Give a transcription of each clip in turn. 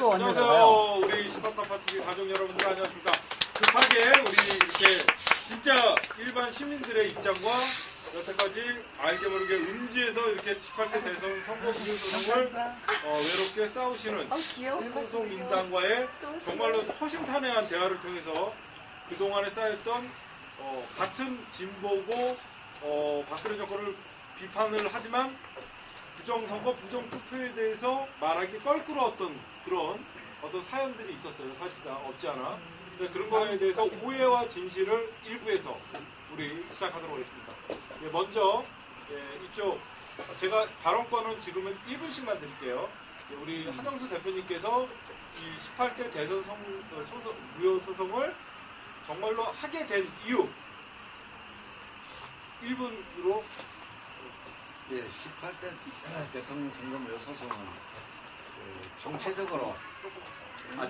가지고 왔나 봐요. 안녕하세요. 우리 시사타파 TV 가족 여러분들 안녕하십니까. 급하게 우리 이렇게 진짜 일반 시민들의 입장과 여태까지 알게 모르게 음지에서 이렇게 18대 대선 선거 구조조정을 외롭게 싸우시는 소속민당과의 정말로 허심탄회한 대화를 통해서 그동안에 쌓였던 같은 진보고 박근혜 정권을 비판을 하지만 부정선거, 부정투표에 대해서 말하기 껄끄러웠던 그런 어떤 사연들이 있었어요. 사실상 없지 않아. 근데 그런 거에 대해서 오해와 진실을 일부에서 우리 시작하도록 하겠습니다. 먼저 이쪽 제가 발언권은 지금은 1분씩만 드릴게요. 우리 한영수 대표님께서 이 18대 대선 무효 소송을 정말로 하게 된 이유 1분으로. 예, 18대 대통령 선거 무효 소송은 정체적으로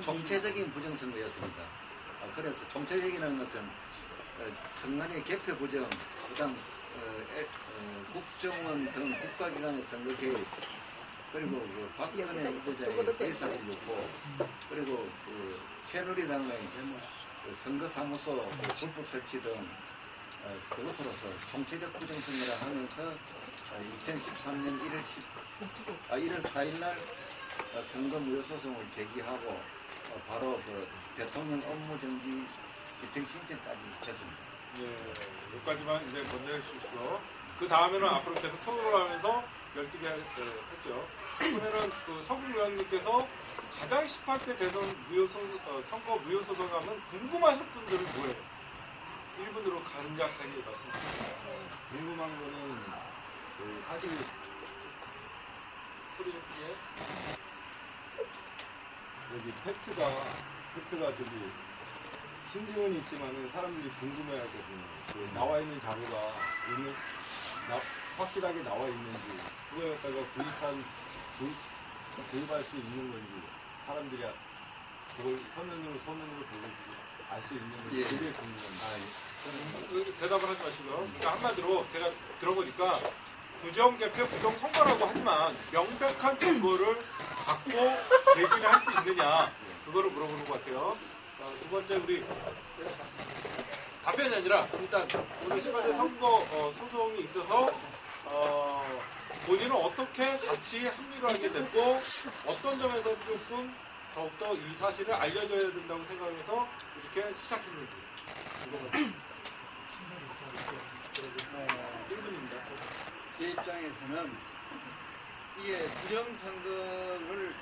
정체적인 부정선거였습니다. 그래서 정체적이라는 것은 선관위 개표 부정, 그다음 국정원 등 국가기관의 선거 개입, 그리고 그 박근혜 후보자의 대사를 놓고, 그리고 그 새누리당의 선거사무소 불법 설치 등 그것으로서 정체적 부정선거를 하면서 2013년 1월 4일 날 선거 무효 소송을 제기하고 바로 그 대통령 업무정지 집행 신청까지 했습니다. 네, 여기까지만 이제 건의해 주시고 그 다음에는 앞으로 계속 토론을 하면서 열두개 했죠. 이번에는 그 서구 의원님께서 가장 18대 대선 선거 무효 소송하면 궁금하셨던 점이 뭐예요? 1분으로 간략하게 말씀해주세요. 궁금한 거는 사실 소리 좀 크게. 여기 팩트가 저기 신증은 있지만은 사람들이 궁금해하거든요. 그 나와 있는 자료가 확실하게 나와 있는지, 그거에 갖다가 구입할 수 있는 건지, 사람들이 그걸 서면으로 보고 알 수 있는 건지, 그게 궁금합니다. 대답을 하지 마시고요. 그러니까 한마디로 제가 들어보니까 부정개표, 부정선거라고 하지만 명백한 증거를 갖고 제시를 할 수 있느냐, 그거를 물어보는 것 같아요. 두 번째, 우리 답변이 아니라 일단 오늘 18대 선거 소송이 있어서 본인은 어떻게 같이 합류를 하게 됐고 어떤 점에서 조금 더욱더 이 사실을 알려줘야 된다고 생각해서 이렇게 시작했는지. 1분입니다. 제 입장에서는 이게 부정선거를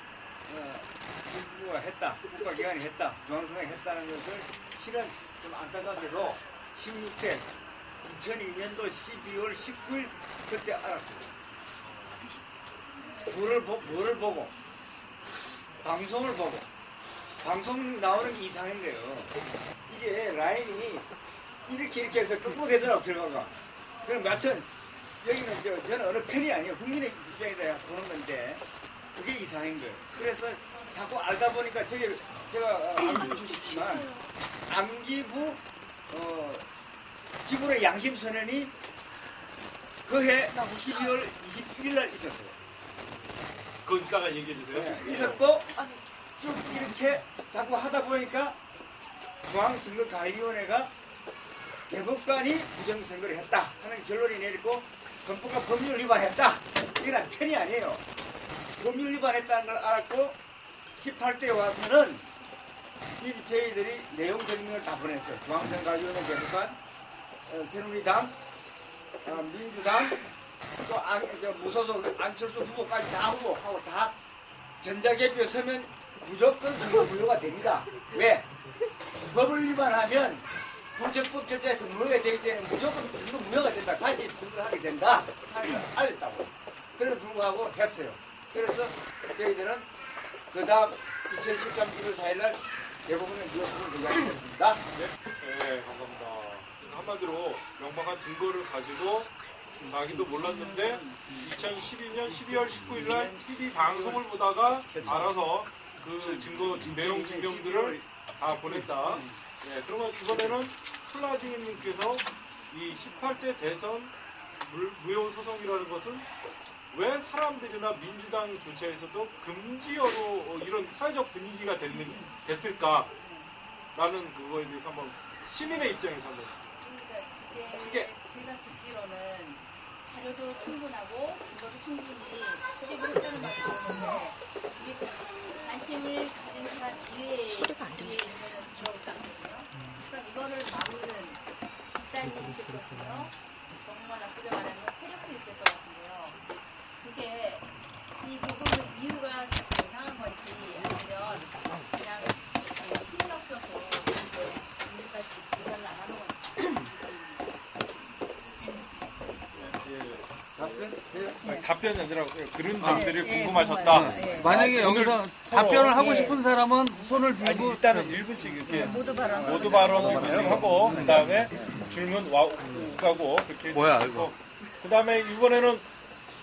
정부가 했다, 국가기관이 했다, 중앙선관위 했다는 것을 실은 좀 안타깝게도 16대 2002년도 12월 19일 그때 알았어요. 뭐를 보고? 방송을 보고. 방송 나오는 게 이상한 거예요. 이게 라인이 이렇게 해서 끄고 되더라고, 결과가. 그럼 여튼 여기는 저는 어느 편이 아니에요. 국민의 입장에서 보는 건데 그게 이상한 거예요. 그래서 자꾸 알다 보니까 제가 암기부 출신이지만 암기부 지구의 양심선언이 그해 12월 21일 날 있었어요. 그거 이따가 얘기해 주세요. 네, 있었고 쭉 이렇게 자꾸 하다 보니까 중앙선거관리위원회가 대법관이 부정선거를 했다 하는 결론이 내리고 헌법과 법률 위반했다. 이게 난 편이 아니에요. 법률 위반했다는 걸 알았고 18대에 와서는 저희들이 내용 증명을 다 보냈어요. 중앙선거관리위원회 대법관, 새누리당, 민주당, 또 무소속 안철수 후보까지 다 후보하고 다 전자개표 서면 무조건 선거 무효가 됩니다. 왜? 법을 위반하면 부정법 절차에서 무효가 되기 때문에 무조건 선거 무효가 된다. 다시 선거를 하게 된다. 하는 걸 알렸다고. 그래서 불구하고 했어요. 그래서 저희들은 그 다음 2013년 1월 4일날 대부분의 무효법을 이야기했습니다. 네, 감사합니다. 한마디로 명확한 증거를 가지고 자기도 몰랐는데 2012년 12월 19일 날 TV 방송을 보다가 알아서 그 증거, 내용 증명들을 다 보냈다. 네, 그러면 이번에는 플라디님께서 이 18대 대선 무효 소송이라는 것은 왜 사람들이나 민주당 조차에서도 금지어로 이런 사회적 분위기가 됐을까라는 그거에 대해서 한번 시민의 입장에서 한번. 그러니까 크게. 이제 제가 듣기로는 자료도 충분하고 증거도 충분히 수집을 했다는 말이 들었는데 이게 큰 관심을 가진 사람 이외에 소리가 안 있는 들어있다거든요. 그럼 이거를 막는 집단이 있을 것이고요. 정말 나쁘게 말하면 세력도 있을 것 같은데요. 그게 이 보도의 이유가 정상한 건지 아니면 그냥 힘이 없어서 이제 우리까지 기사를 안 하는 건지. 답변이 아니라 그런 아, 점들이 예, 궁금하셨다. 예. 만약에 오늘 여기서 서로- 답변을 하고 예. 싶은 사람은 손을 아니, 들고 일단은 1분씩 이렇게 모두 발언. 모두 발언 1분씩 하고 그 다음에 질문 와가고 그렇게 뭐야, 해서 이거? 그 다음에 이번에는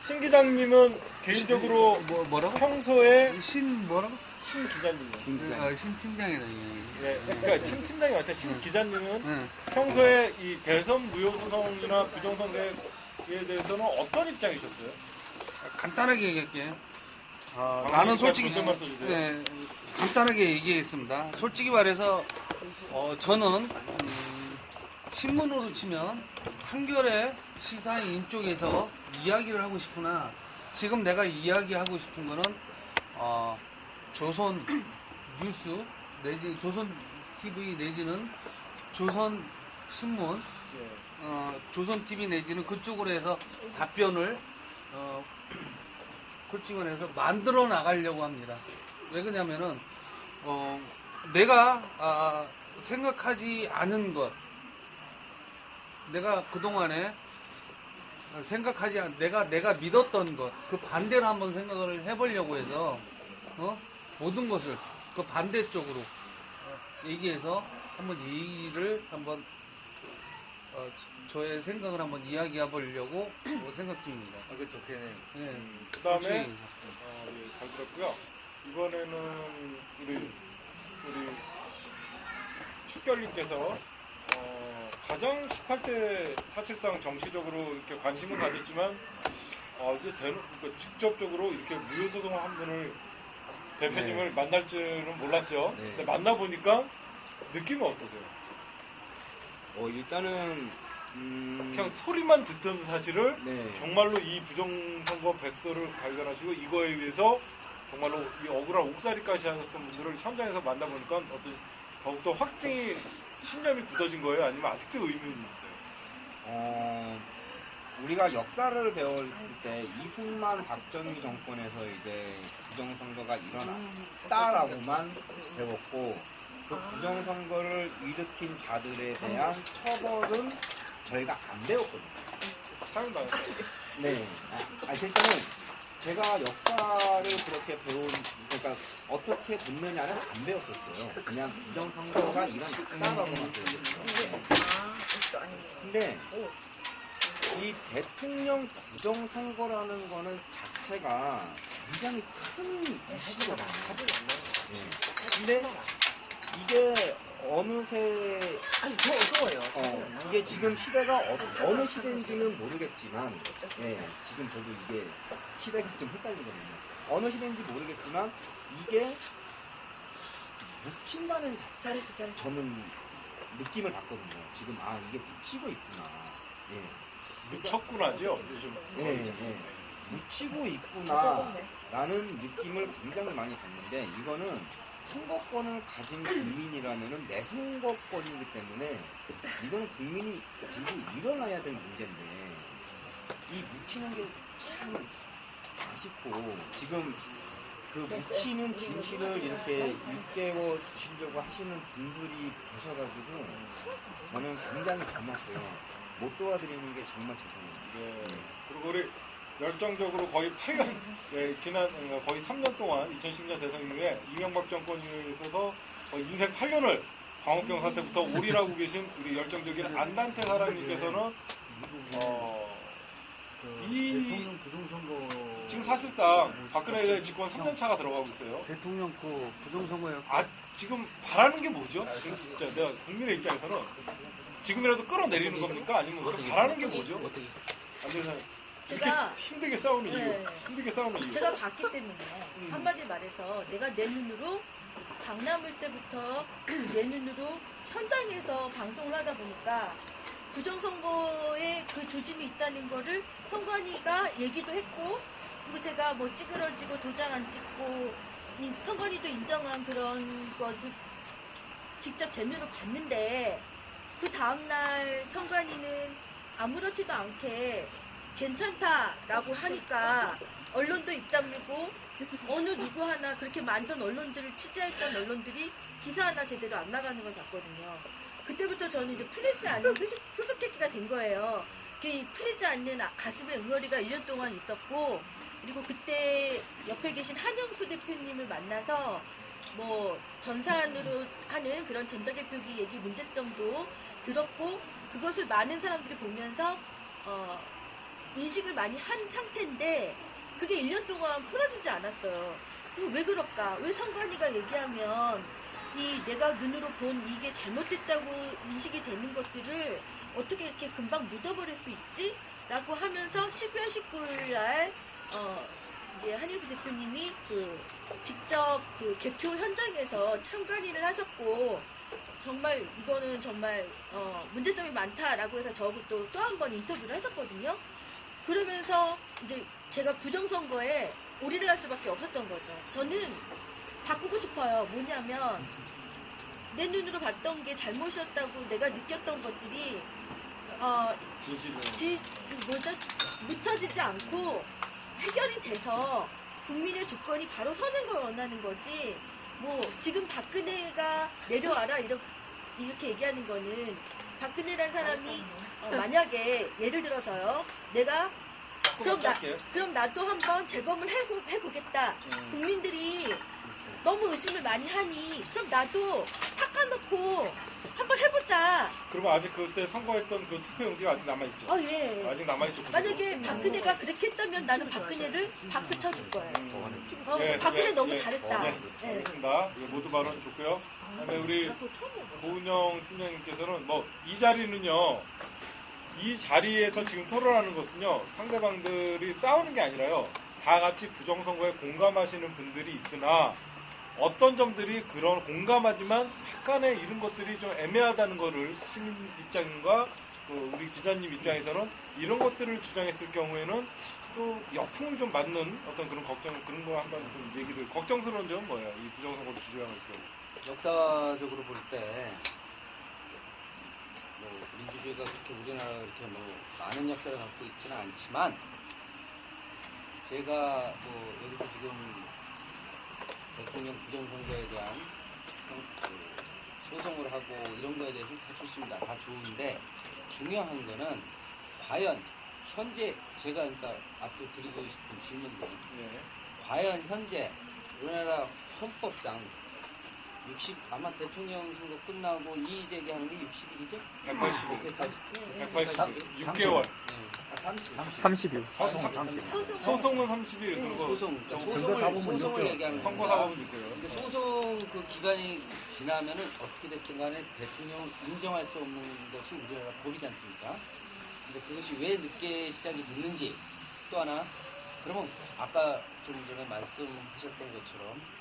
신 기자님은 개인적으로 뭐라고? 평소에 신 뭐라고? 신 기자님이요. 신 팀장이다. 이게. 예, 그러니까 신 팀장이 같아. 신 기자님은 응. 평소에 이 대선 무효 소송이나 부정선거에 대해서는 어떤 입장이셨어요? 간단하게 얘기할게. 방금 나는 얘기할 솔직히 존댓말 써주세요. 네, 간단하게 얘기했습니다. 솔직히 말해서 저는 신문으로 치면 한겨레 시사인 쪽에서 이야기를 하고 싶으나 지금 내가 이야기하고 싶은 거는 조선 뉴스 내지 조선 TV 내지는 조선 신문 조선 TV 내지는 그쪽으로 해서 답변을 콜칭을 해서 만들어 나가려고 합니다. 왜 그러냐면은 내가 생각하지 않은 것, 내가 그 동안에 내가 믿었던 것, 그 반대로 한번 생각을 해보려고 해서 모든 것을 그 반대쪽으로 얘기해서 한번 얘기를 한번 저의 생각을 한번 이야기해 보려고 생각 중입니다. 그 좋겠네요. 예. 그 다음에 그렇지. 예, 잘 들었고요. 이번에는 우리 척결님께서 가장 18대 사실상 정치적으로 이렇게 관심을 가졌지만 이제 그러니까 직접적으로 이렇게 무효소송을 한 분을 대표님을 만날 줄은 몰랐죠. 네. 근데 만나 보니까 느낌은 어떠세요? 일단은 그냥 소리만 듣던 사실을 네. 정말로 이 부정선거 백서를 발견하시고 이거에 의해서 정말로 이 억울한 옥살이까지 하셨던 분들을 현장에서 만나보니까 어떤 더욱더 확증이 신념이 굳어진 거예요? 아니면 아직도 의문이 있어요? 우리가 역사를 배웠을 때 이승만 박정희 정권에서 이제 부정선거가 일어났다라고만 배웠고 그 부정선거를 일으킨 자들에 대한 처벌은 저희가 안 배웠거든요. 사용당했어요. 네. 일단은 제가 역사를 그렇게 그러니까 어떻게 됐느냐는 안 배웠었어요. 그냥 부정선거가 일어났다라고만 배웠어요. 근데 이 대통령 부정선거라는 거는 자체가 굉장히 큰 이슈거든요. 근데 이게 어느새 이게 지금 시대가 어느 시대인지는 모르겠지만 지금 저도 이게 시대가 좀 헷갈리거든요. 어느 시대인지 모르겠지만 이게 묻힌다는 자체를 저는 느낌을 받거든요. 지금 이게 묻히고 있구나. 묻혔구나죠. 요즘. 묻히고 있구나 라는 느낌을 굉장히 많이 받는데 이거는 선거권을 가진 국민이라면은 내 선거권이기 때문에 이거는 국민이 들고 일어나야 될 문제인데 이 묻히는 게 참 아쉽고 지금 그 묻히는 진실을 이렇게 일깨워 주시려고 하시는 분들이 계셔가지고 저는 굉장히 고맙고요. 못 도와드리는 게 정말 죄송해요. 네. 그리고 우리 열정적으로 거의 8년, 지난 거의 3년 동안 2010년 대선 이후에 이명박 정권에 있어서 거의 인생 8년을 광우병 사태부터 올인하고 계신 우리 열정적인 안단태 사장님께서는 대통령 부정선거 지금 사실상 박근혜 집권 3년 차가 들어가고 있어요. 대통령 그 부정선거였고 지금 바라는 게 뭐죠? 지금 진짜 내가 국민의 입장에서는 지금이라도 끌어내리는 겁니까? 아니면 바라는 게 뭐죠? 안되는 제가 힘들게 싸우는 이유. 네. 힘들게 싸우는 이유. 제가 봤기 때문에 한마디 말해서 내가 내 눈으로 강남을 때부터 내 눈으로 현장에서 방송을 하다 보니까 부정선거에 그 조짐이 있다는 거를 선관위가 얘기도 했고, 그리고 제가 뭐 찌그러지고 도장 안 찍고 선관위도 인정한 그런 것을 직접 제 눈으로 봤는데, 그 다음날 선관위는 아무렇지도 않게 괜찮다라고 하니까 언론도 입 다물고 어느 누구 하나 그렇게 많던 언론들을 취재했던 언론들이 기사 하나 제대로 안 나가는 걸 봤거든요. 그때부터 저는 이제 풀리지 않는 수수께끼가 된 거예요. 풀리지 않는 가슴의 응어리가 1년 동안 있었고, 그리고 그때 옆에 계신 한영수 대표님을 만나서 뭐 전산으로 하는 그런 전자개표기 얘기 문제점도 들었고, 그것을 많은 사람들이 보면서 인식을 많이 한 상태인데 그게 1년 동안 풀어지지 않았어요. 왜 그럴까? 왜 선관위가 얘기하면 내가 눈으로 본 이게 잘못됐다고 인식이 되는 것들을 어떻게 이렇게 금방 묻어버릴 수 있지? 라고 하면서 12월 19일 날 이제 한영수 대표님이 직접 개표 현장에서 참관인을 하셨고, 정말 이거는 정말 문제점이 많다라고 해서 저하고 또 한 번 인터뷰를 하셨거든요. 그러면서 이제 제가 부정선거에 올인을 할 수밖에 없었던 거죠. 저는 바꾸고 싶어요. 뭐냐면 내 눈으로 봤던 게 잘못이었다고 내가 느꼈던 것들이 묻혀지지 않고 해결이 돼서 국민의 주권이 바로 서는 걸 원하는 거지, 뭐 지금 박근혜가 내려와라 이렇게 얘기하는 거는, 박근혜라는 사람이 만약에 예를 들어서요, 내가 그럼 나도 한번 재검을 해보겠다. 국민들이 너무 의심을 많이 하니 그럼 나도 탁아놓고 한번 해보자. 그러면 아직 그때 선거했던 그 투표용지가 아직 남아있죠? 예. 아직 남아있죠. 만약에 박근혜가 그렇게 했다면 나는 박근혜를 박수 쳐줄 거예요. 박근혜 너무 잘했다. 알겠습니다. 모두 발언 좋고요. 그다음에 우리 고은영 팀장님께서는 이 자리는요, 이 자리에서 지금 토론하는 것은요, 상대방들이 싸우는 게 아니라요, 다 같이 부정선거에 공감하시는 분들이 있으나 어떤 점들이 그런 공감하지만 약간의 이런 것들이 좀 애매하다는 거를 시민 입장과 우리 기자님 입장에서는 이런 것들을 주장했을 경우에는 또 역풍을 좀 맞는 어떤 그런 그런 거 한번 좀 얘기를, 걱정스러운 점은 뭐예요? 이 부정선거를 주장할 경우. 역사적으로 볼 때 민주주의가 그렇게 우리나라가 그렇게 많은 역사를 갖고 있지는 않지만, 제가 여기서 지금 대통령 부정선거에 대한 소송을 하고 이런 거에 대해서는 다 좋습니다. 다 좋은데, 중요한 거는 과연 현재 제가 앞으로 드리고 싶은 질문은, 과연 현재 우리나라 헌법상 아마 대통령 선거 끝나고 이의 제기하는 게 60일이죠? 180일. 6개월. 30일. 소송은 30일. 그리고 소송을 얘기하는 선거 겁니다. 사법은 6개월. 근데 소송 그 기간이 지나면은 어떻게 됐든 간에 대통령을 인정할 수 없는 것이 우리나라 법이지 않습니까? 근데 그것이 왜 늦게 시작이 됐는지, 또 하나, 그러면 아까 좀 전에 말씀하셨던 것처럼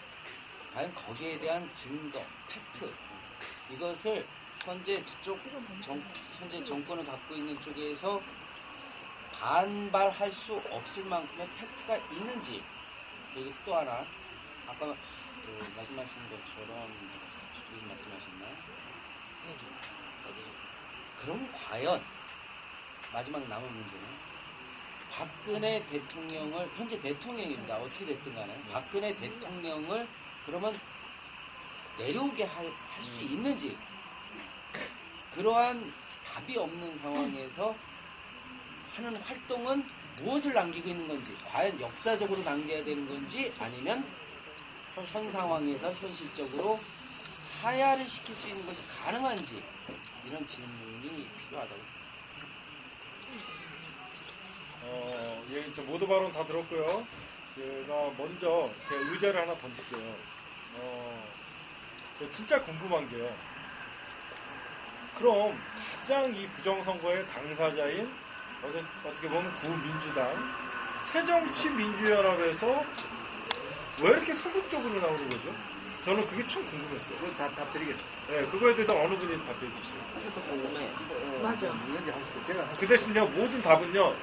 과연 거기에 대한 증거, 팩트, 이것을 현재 현재 정권을 갖고 있는 쪽에서 반발할 수 없을 만큼의 팩트가 있는지, 그리고 또 하나, 아까 말씀하신 것처럼 저쪽에 말씀하셨나요? 그럼 과연 마지막 남은 문제는 박근혜 대통령을, 현재 대통령입니다. 어떻게 됐든 간에 박근혜 대통령을 그러면 내려오게 할 수 있는지, 그러한 답이 없는 상황에서 하는 활동은 무엇을 남기고 있는 건지, 과연 역사적으로 남겨야 되는 건지, 아니면 현 상황에서 현실적으로 하야를 시킬 수 있는 것이 가능한지, 이런 질문이 필요하다고. 저 모두 발언 다 들었고요. 제가 먼저 제 의제를 하나 던질게요. 저 진짜 궁금한 게요, 그럼 가장 이 부정선거의 당사자인 어떻게 보면 구민주당, 새정치민주연합에서 왜 이렇게 소극적으로 나오는 거죠? 저는 그게 참 궁금했어요. 그건 다 답드리겠습니다. 네, 그거에 대해서 어느 분이 답해 주시겠어요? 저도 궁금해. 맞아. 이건지 하시고 제가 그 대신요, 모든 답은요,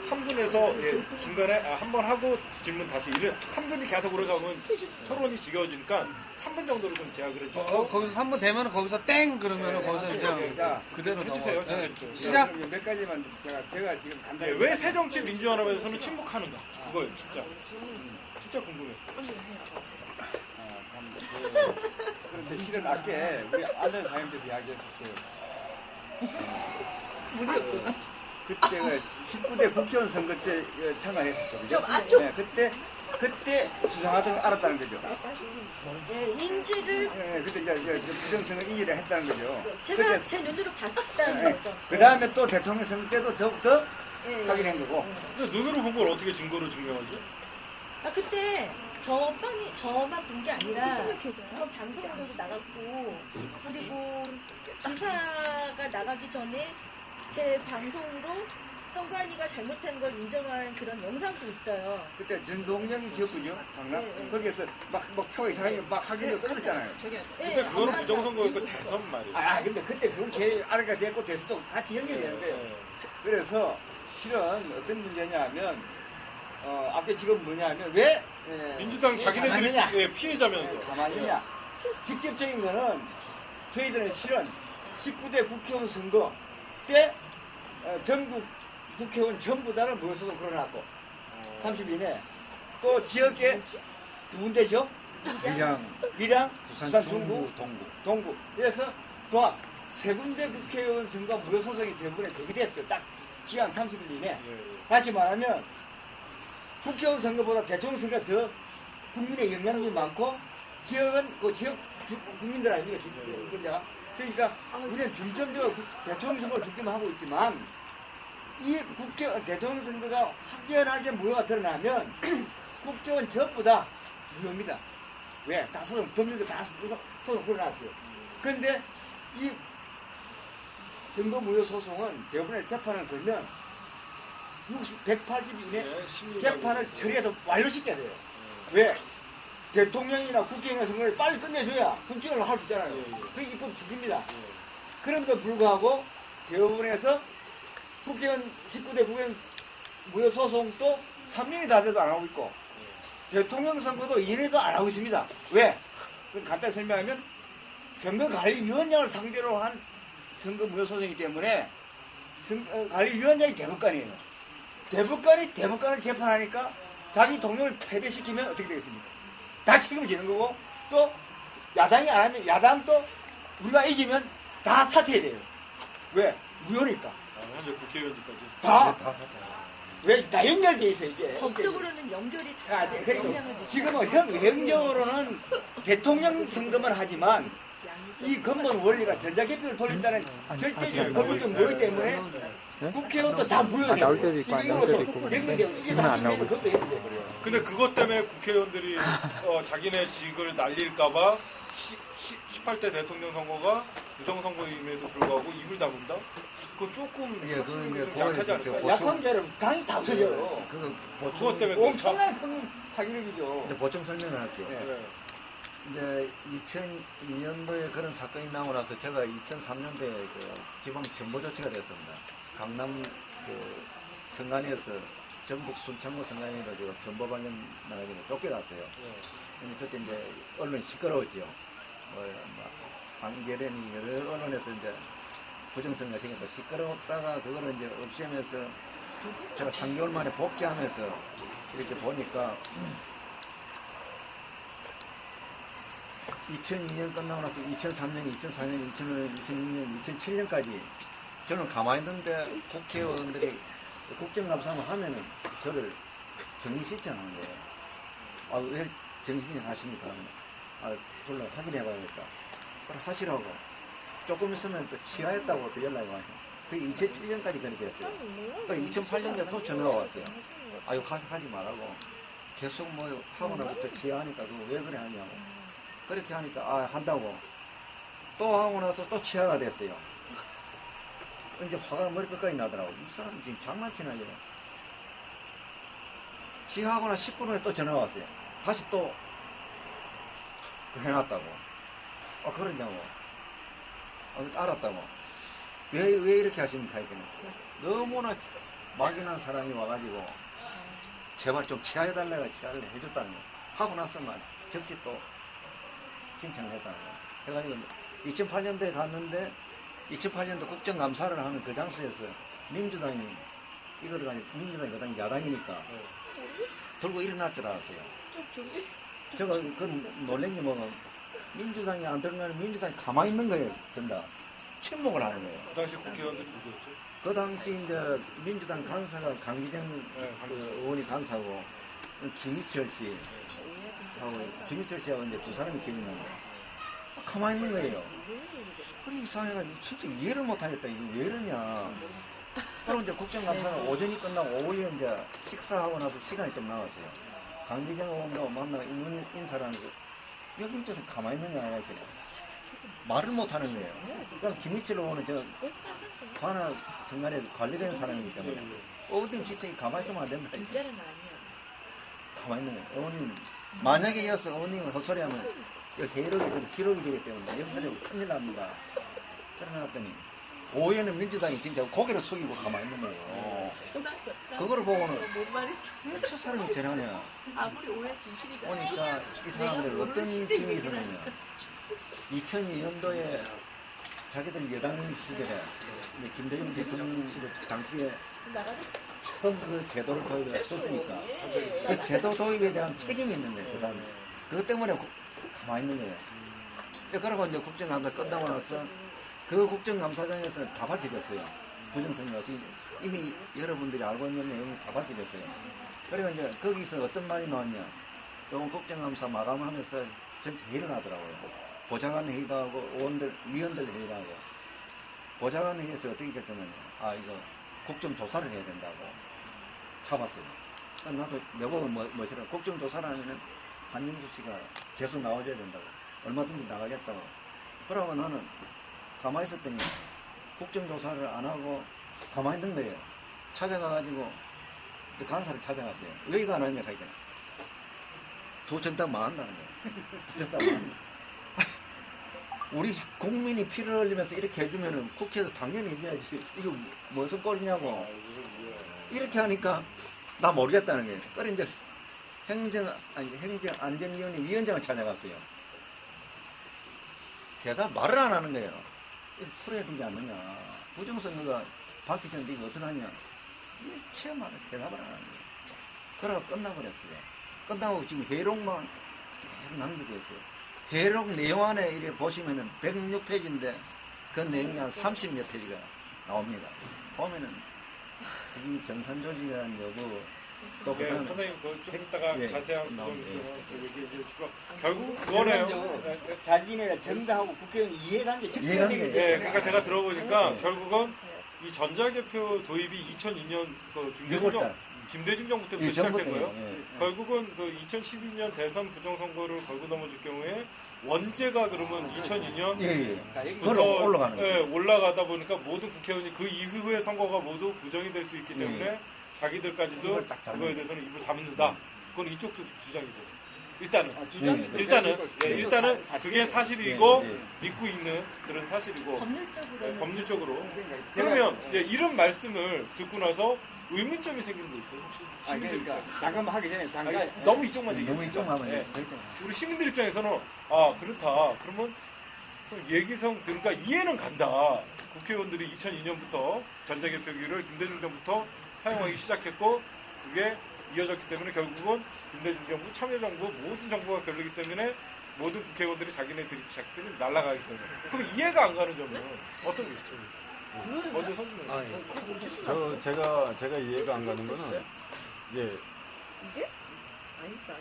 3분에서 중간에 한 번 하고 질문 다시 한 분이 계속 오래가면 토론이 지겨워지니까 3분 정도로 좀 제약을 해주시고 거기서 3분 되면 거기서 땡 그러면 거기서 그냥 자, 그대로 해주세요. 넘어가요. 네. 지켜주세요. 시작. 몇 가지만 제가 지금 네, 간단히 왜 새정치민주연합에서는 침묵하는가? 그거예요, 진짜. 진짜 궁금했어요. 그런데 실은 아까 우리 아들 사님께서 이야기했었어요. 그때가 19대 국회의원 선거 때 참가했었죠. 그죠? 네, 그때 수상하던 걸 알았다는 거죠. 인지를 네, 그때 이제 부정선거 인지를 했다는 거죠. 제가 제 눈으로 봤다는 거죠. 그 다음에 또 대통령 선거 때도 더욱더 예, 확인한 거고. 근데 눈으로 본 걸 어떻게 증거로 증명하죠? 아 그때 저만 본 게 아니라 그건 방송으로도 나갔고 그리고 기사가 나가기 전에 제 방송으로 선관위가 잘못한 걸 인정한 그런 영상도 있어요. 그때 전동영이 지었군요. 강남. 네. 거기에서 막 표가 이상하게 막 하기도 떨었잖아요. 근데 그거는 부정선거였고 대선 말이에요. 근데 그때 그건 제 아래가 됐고 됐어도 같이 연결되는 거예요. 그래서 실은 어떤 문제냐면 아까 지금 뭐냐면 왜 민주당 자기네들이 가만히냐? 피해자면서. 가만히냐? 직접적인 거는 저희들은 실은 19대 국회의원 선거 때 전국 국회의원 전부 다를 모여서도 걸어놨고 30인에 또 지역에 두 군데죠? 밀양, 부산 중구, 동구. 그래서 또한 세 군데 국회의원 선거 무효 소송이 대부분에 제기됐어요. 딱 기간 30일 이내. 다시 말하면 국회의원 선거보다 대통령 선거가 더 국민의 영향력이 많고 지역은 그 지역 국민들 아닙니까? 주권자가. 그러니까 우리는 중점적으로 대통령 선거를 중점하고 있지만 이 대통령 선거가 확연하게 무효가 드러나면 국정원 전부 다 무효입니다. 왜? 다 법률도 다 소송 걸어놨어요. 그런데 이 선거 무효 소송은 대부분의 재판을 걸면 180일 이내 재판을 처리해서 완료시켜야 돼요. 왜? 대통령이나 국회의원 선거를 빨리 끝내줘야 국정을 할 수 있잖아요. 그게 입법 취지입니다. 그럼에도 불구하고 대법원에서 국회의원 19대 국회의원 무효 소송도 3년이 다 돼도 안 하고 있고 대통령 선거도 2년도 안 하고 있습니다. 왜? 간단히 설명하면 선거관리위원장을 상대로 한 선거 무효 소송이기 때문에 관리위원장이 대법관이에요. 대법관을 재판하니까 자기 동료를 패배시키면 어떻게 되겠습니까? 다 책임을 지는 거고 또 야당이 안 하면 야당도 우리가 이기면 다 사퇴해야 돼요. 왜? 무효니까. 현재 국회의원직까지. 다. 왜? 다 연결돼 있어 이게. 법적으로는 연결이 다 그러니까 영향을 미쳐요. 지금은 행정적으로는 대통령 선거만 하지만 이 근본 원리가 전자개표를 돌린다는 절대적인 근본적 원리 때문에 국회의원도 다 무효돼요. 나올 때도 있고 안 나올 때도 있고 그런데 지금은 안 나오고 있어요. 근데 그것 때문에 국회의원들이 자기네 직을 날릴까봐 18대 대통령 선거가 부정선거임에도 불구하고 입을 다문다? 그건 조금 예, 좀 그거 약하지 이제 않을까요? 약성자를 당이 다 없어져요. 그것 때문에 엄청나게 큰 파기력이죠. 이제 보충 설명을 할게요. 네. 이제 2002년도에 그런 사건이 나고 나서 제가 2003년도에 그 지방 정보 조치가 됐습니다. 강남 그 선관위에서 전북 순창구 선관위로 정보 관련 나가지고 쫓겨났어요. 근데 그때 이제 언론 시끄러웠죠. 안계련이 여러 언론에서 이제 부정선거 생겼다 시끄럽다가 그거를 이제 없애면서 제가 3개월 만에 복귀하면서 이렇게 보니까 2002년 끝나고 나서 2003년, 2004년, 2005년, 2006년, 2007년까지 저는 가만히 있는데 국회의원들이 국정감사를 하면은 저를 정신시키는 거예요. 왜 정신이 하십니까? 불러 확인해봐야겠다. 그걸 하시라고. 조금 있으면 또 취하했다고 또 연락이 와요. 그게 2007년까지 그렇게 됐어요. 2008년에 또 전화가 왔어요. 하지 말라고. 계속 뭐 하고 나서 또 취하니까 그거 왜 그래 하냐고. 그렇게 하니까 한다고. 또 하고 나서 또 취하가 됐어요. 이제 화가 머리끝까지 나더라고. 이 사람 지금 장난치나 이래. 지하거나 10분 후에 또 전화가 왔어요. 다시 또 해놨다고. 아, 그러냐고. 알았다고. 왜 이렇게 하십니까? 이렇게. 너무나 막연한 사람이 와가지고 제발 좀 치하해달라고 치하를 해줬다는 거. 하고 나서만 즉시 또 신청을 했다는 거. 해가지고 2008년도에 갔는데 2008년도 국정감사를 하는 그 장소에서 민주당이 이거를 가지고 민주당이 그 당시 야당이니까 들고 일어날 줄 알았어요. 제가 그 놀란 게 뭐가 민주당이 안 들면 민주당이 가만히 있는 거예요. 전다 침묵을 하는 거예요. 그 당시 국회의원들이 누구였죠? 그 당시 이제 민주당 간사가 강기정 그 의원이 간사고 김희철 씨하고 김희철 씨하고 이제 두 사람이 기억이 나요. 가만히 있는 거예요. 그래 이상해가 진짜 이해를 못하겠다. 이거 왜 이러냐. 그리고 이제 국정감사는 오전이 끝나고 오후에 이제 식사하고 나서 시간이 좀 남았어요. 강기정 의원도 만나고 인사를 하는데 여기 좀 가만히 있느냐 이렇게 말을 못하는 거예요. 그러니까 김희철 의원은 저 관악 성관에 관리되는 사람이기 때문에 어디 진짜 가만히 있으면 안 된다. 가만히 있는 거예요. 의원님 만약에 이어서 의원님은 헛소리하면 기록이 되기 때문에 역사적으로 큰일 납니다. 그러놨더니 오후에는 민주당이 진짜 고개를 숙이고 가만히 있는 거예요. 그거를 보고는 저 사람이 저러냐. 오니까 이 사람들 어떤 팀이 있었느냐. 2002년도에 자기들 여당 시절에 김대중 대통령 시절 당시에 처음 그 제도를 도입했었으니까 그 제도 도입에 대한 책임이 있는 거예요. 그 사람이. 그것 때문에 가만히 있는 거예요. 그러고 이제 국정감사 끝나고 나서 그 국정감사장에서 다 밝혀졌어요. 부정선거. 이미 여러분들이 알고 있는 내용이 다 밝혀졌어요. 그리고 이제 거기서 어떤 말이 나왔냐. 이번 국정감사 마감하면서 전체 회의를 하더라고요. 보좌관 회의도 하고 위원들 회의도 하고. 보좌관 회의에서 어떻게 결정했냐. 아, 이거 국정조사를 해야 된다고 잡았어요. 나도 내보고 뭐시라 국정조사를 하면은 한영수 씨가 계속 나와줘야 된다고. 얼마든지 나가겠다고. 그러고 나는 가만히 있었더니 국정조사를 안 하고 가만히 있는 거예요. 찾아가가지고 간사를 찾아갔어요. 왜 이거 안 하냐 하니까 두 정당 망한다는 거예요. 두 정당 망한다. 우리 국민이 피를 흘리면서 이렇게 해주면은 국회에서 당연히 해줘야지. 이거 무슨 꼴이냐고. 이렇게 하니까 나 모르겠다는 거예요. 그래 이제 행정안전위원회 위원장을 찾아갔어요. 대답 말을 안 하는 거예요. 이거 풀어야 되지 않느냐. 부정선거가 받기 전에 이거 어떡하냐. 일체 말을 대답을 안 하는 거예요. 그러고 끝나버렸어요. 끝나고 지금 회록만 계속 남겨져 있어요. 회록 내용 안에 이래 보시면은 106페이지인데 그 내용이 한 30몇 페이지가 나옵니다. 보면은 이 정산조직이라는 여부 또 네, 그다음에 선생님 좀 이따가 예, 자세한 나오네. 얘기해 주시고 결국 그거네요. 자기네가 정당하고 국회의원 이해관계 이해관계. 측정되기 예, 때문에 그러니까 제가 들어보니까 네. 결국은 이 전자개표 도입이 2002년 그 6월달. 김대중 정부 때부터 예, 시작된 정부 거예요. 때문에, 예. 결국은 그 2012년 대선 부정선거를 걸고 넘어질 경우에 원제가 그러면 2002년 예. 그러니까 그걸로 올라가는 거예요. 예, 올라가다 보니까 모든 국회의원이 그 이후의 선거가 모두 부정이 될 수 있기 때문에 자기들까지도 이걸 딱 잡는 그거에 대해서는 입을 다문다. 그건 이쪽 주장이고. 일단은 네. 일단은 그게 사실이고 네, 네. 믿고 있는 그런 사실이고 법률적으로 법률적으로 제가- 그러면 이런 말씀을 듣고 나서 의문점이 생기는 거 있어요 혹시 시민들 그러니까 입장에 잠깐만 하기 전에 잠깐 너무 이쪽만 너무 얘기했으니까 이쪽만 하면 예. 되죠. 우리 시민들 입장에서는 아 그렇다 그러면 얘기성 들으니까 이해는 간다 국회의원들이 2002년부터 전자개표기를 김대중 정부부터 사용하기 시작했고 그게 이어졌기 때문에 결국은 김대중 정부, 참여정부 모든 정부가 결리기 때문에 모든 국회의원들이 자기네들이 시작되면 날아가기 때문에 그럼 이해가 안 가는 점은 어떤 게 있어요? 먼저 선생님 제가 이해가 안 가는 거는 이제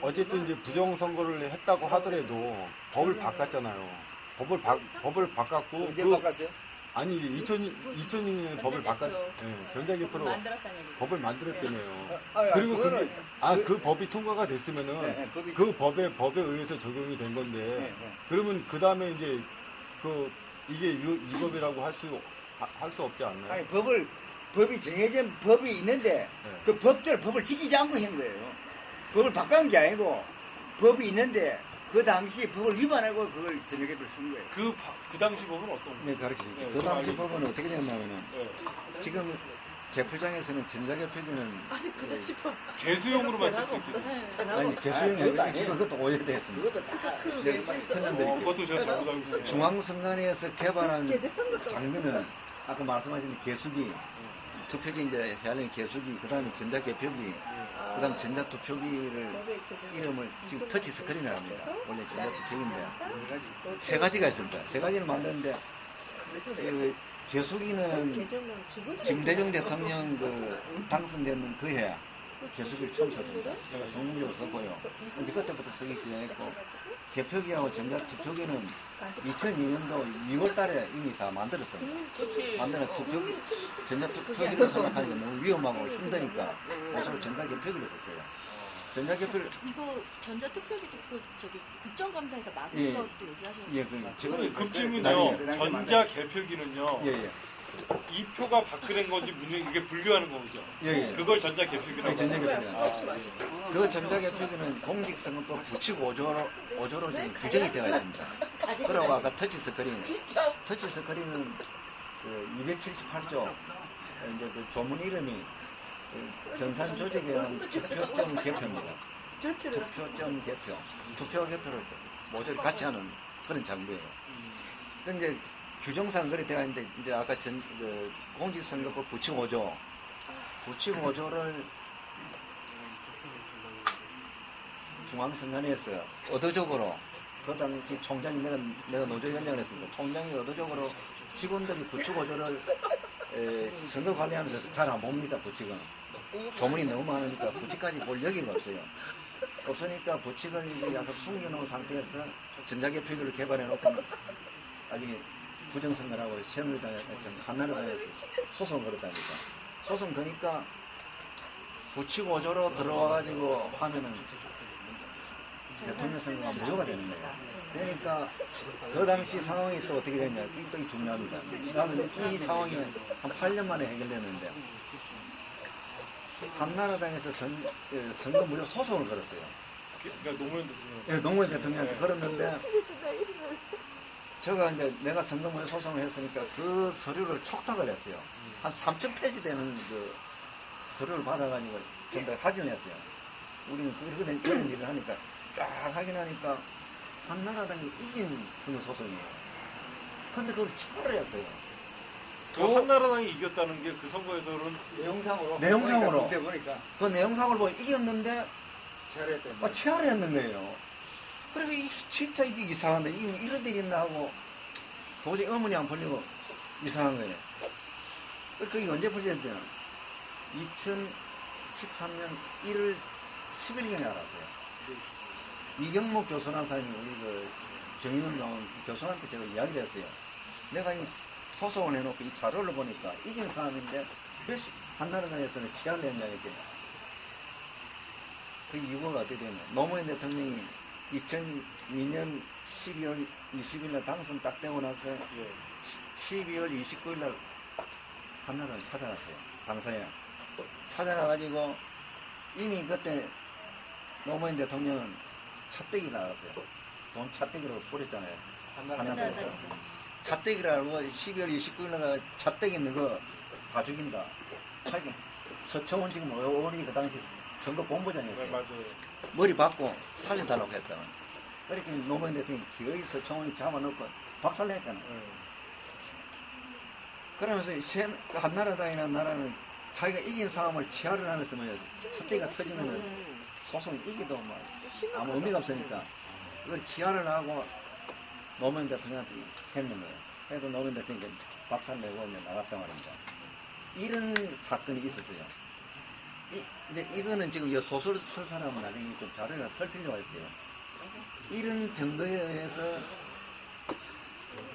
어쨌든 이제 부정선거를 했다고 하더라도 법을 바꿨잖아요. 법을 바꿨고 언제 바꿨어요? 아니 2002년에 법을 바꿨 전자개표로 만들었다는 얘기. 법을 만들었다며요. 아, 그리고 그거는 그 법이 통과가 됐으면은 네, 법이- 그 법에 의해서 적용이 된 건데 네. 그러면 그 다음에 이제 이게 위법이라고 할 수 할 수 없지 않나요? 아니 법이 정해진 법이 있는데 네. 그 법대로 법을 지키지 않고 한 거예요. 법을 바꾼 게 아니고 법이 있는데 그 당시 법을 위반하고 그걸 전자개표를 쓴 거예요. 그 당시 법은 어떤 거예요? 네, 가르쳐줄게요. 네, 그 당시 알겠습니다. 법은 어떻게 됐냐면은 네. 지금 개표장에서는 전자개표기는 개수용으로만 쓸 수 있게. 아니 개수형이 그것도 아니고 아니에요. 지금 그것도 오해됐습니다. 그것도 다 네, 설명드릴게요. 그것도 제가 잘못 알고 있어요. 중앙선관위에서 개발한 장면은 아까 말씀하신 개수기, 투표지 이제 해야 하는 개수기, 그 다음에 전자개표기, 그 다음 전자투표기를 이름을 지금 터치 스크린이라고 합니다. 원래 전자투표기인데 세 가지가 있습니다. 세 가지를 만드는데 그 개수기는 김대중 대통령 그 당선되는 그 해 개수기를 처음 썼습니다. 제가 성공적으로 썼고요. 근데 그때부터 쓰기 시작했고 개표기하고 전자투표기는 2002년도 2월 달에 이미 다 만들었습니다. 만들어 투표기, 전자투표기를 생각하니까 너무 위험하고 힘드니까 그래서 전자개표기를 썼어요. 전자개표를 이거 전자투표기도 그 저기 국정감사에서 막은 예. 것도 얘기하셨는데 예, 그 지금 급질문요. 나중에 전자 개표기는요. 예, 예. 이 표가 박근혜인 건지 문제 이게 분류하는 거죠. 예, 예. 그걸 전자 개표기라고 네, 전자개표기. 합니다. 그 전자개표기는 공직선거법 부칙 5조로 지금 규정이 되어 있습니다. 그리고 아까 터치스크린. 터치스크린은 그 278조, 이제 그 조문 이름이 그 전산조직에 의한 투표점 개표입니다. 투표점 개표. 투표 개표를 모조리 같이 하는 그런 장비예요. 근데 규정상 그렇게 되어 있는데, 이제 아까 그 공직선거법 부칙 5조. 부칙 5조를 중앙선관위에서 의도적으로 그 당시 총장이 내가 노조위원장을 했습니다. 총장이 의도적으로 직원들이 부칙 5조를 선거 관리하면서 잘 안 봅니다. 부칙은 조문이 너무 많으니까 부칙까지 볼 여기가 없어요. 없으니까 부칙을 이제 약간 숨겨놓은 상태에서 전자개표기를 개발해놓고 나중에 부정선거라고 새누리당에서 한나라당에서 소송 걸었다니까. 소송 거니까 부칙 5조로 들어와가지고 하면은 대통령 선거가 무효가 되는 거예요. 그러니까 그 당시 상황이 또 어떻게 됐냐, 이게 또 중요합니다. 나는 이 상황이 한 8년 만에 해결됐는데 한나라당에서 선거 무효 소송을 걸었어요. 그러니까 노무현 대통령. 예, 노무현 대통령한테 걸었는데 제가 이제 내가 선거 무효 소송을 했으니까 그 서류를 촉탁을 했어요. 한 3,000페이지 되는 그 서류를 받아가지고 전달 확인했어요. 우리는 그런 일을 하니까 쫙 확인하니까 한나라당이 이긴 선거 소송이에요. 근데 그걸 처벌을 했어요. 그 한나라당이 이겼다는 게 그 선거에서는 내용상으로 그때 보니까 그 내용상을 보고 이겼는데 체할했던 체할을 했는 거예요. 그리고 진짜 이게 이상한데 이런 일이 있나 하고 도저히 어머니 안 풀리고 이상한 거예요. 그게 언제 풀렸대요? 2013년 1월 10일경에 알았어요. 이경목 교수라는 사람이 우리 그 정의원 나온 교수한테 제가 이야기를 했어요. 내가 이 소송을 해놓고 이 자료를 보니까 이긴 사람인데 왜 한나라당에서는 취하를 했냐 이렇게. 그 이유가 어떻게 되냐. 노무현 대통령이 2002년 12월 20일 날 당선 딱 되고 나서 12월 29일 날 한나라를 찾아갔어요. 당사에. 찾아가가지고 이미 그때 노무현 대통령은 찻대기 나갔어요. 돈 찻대기로 뿌렸잖아요. 한나라에서. 찻대기라고 12월 29일 날 찻대기 있는 거 다 죽인다. 하긴 서청원 지금 의원이 그 당시 선거 본부장이었어요. 네, 맞아요. 머리 받고 살려달라고 했다가. 그렇게 노무현 대통령이 기어이 서청원이 잡아놓고 박살냈잖아요. 그러면서 한나라당이라는 나라는 자기가 이긴 싸움을 치하를 하면서 뭐야, 찻대기가 터지면은 소송이 이기도 뭐 아무 의미가 없으니까 그걸 치하를 하고 노무현 대통령한테 했는 거예요. 그래서 노무현 대통령이 박살내고 이제 나갔단 말입니다. 이런 사건이 있었어요. 이제 이거는 지금 이 소설 쓸 사람은 나중에 좀 자료를 쓸 필요가 있어요. 이런 증거에 의해서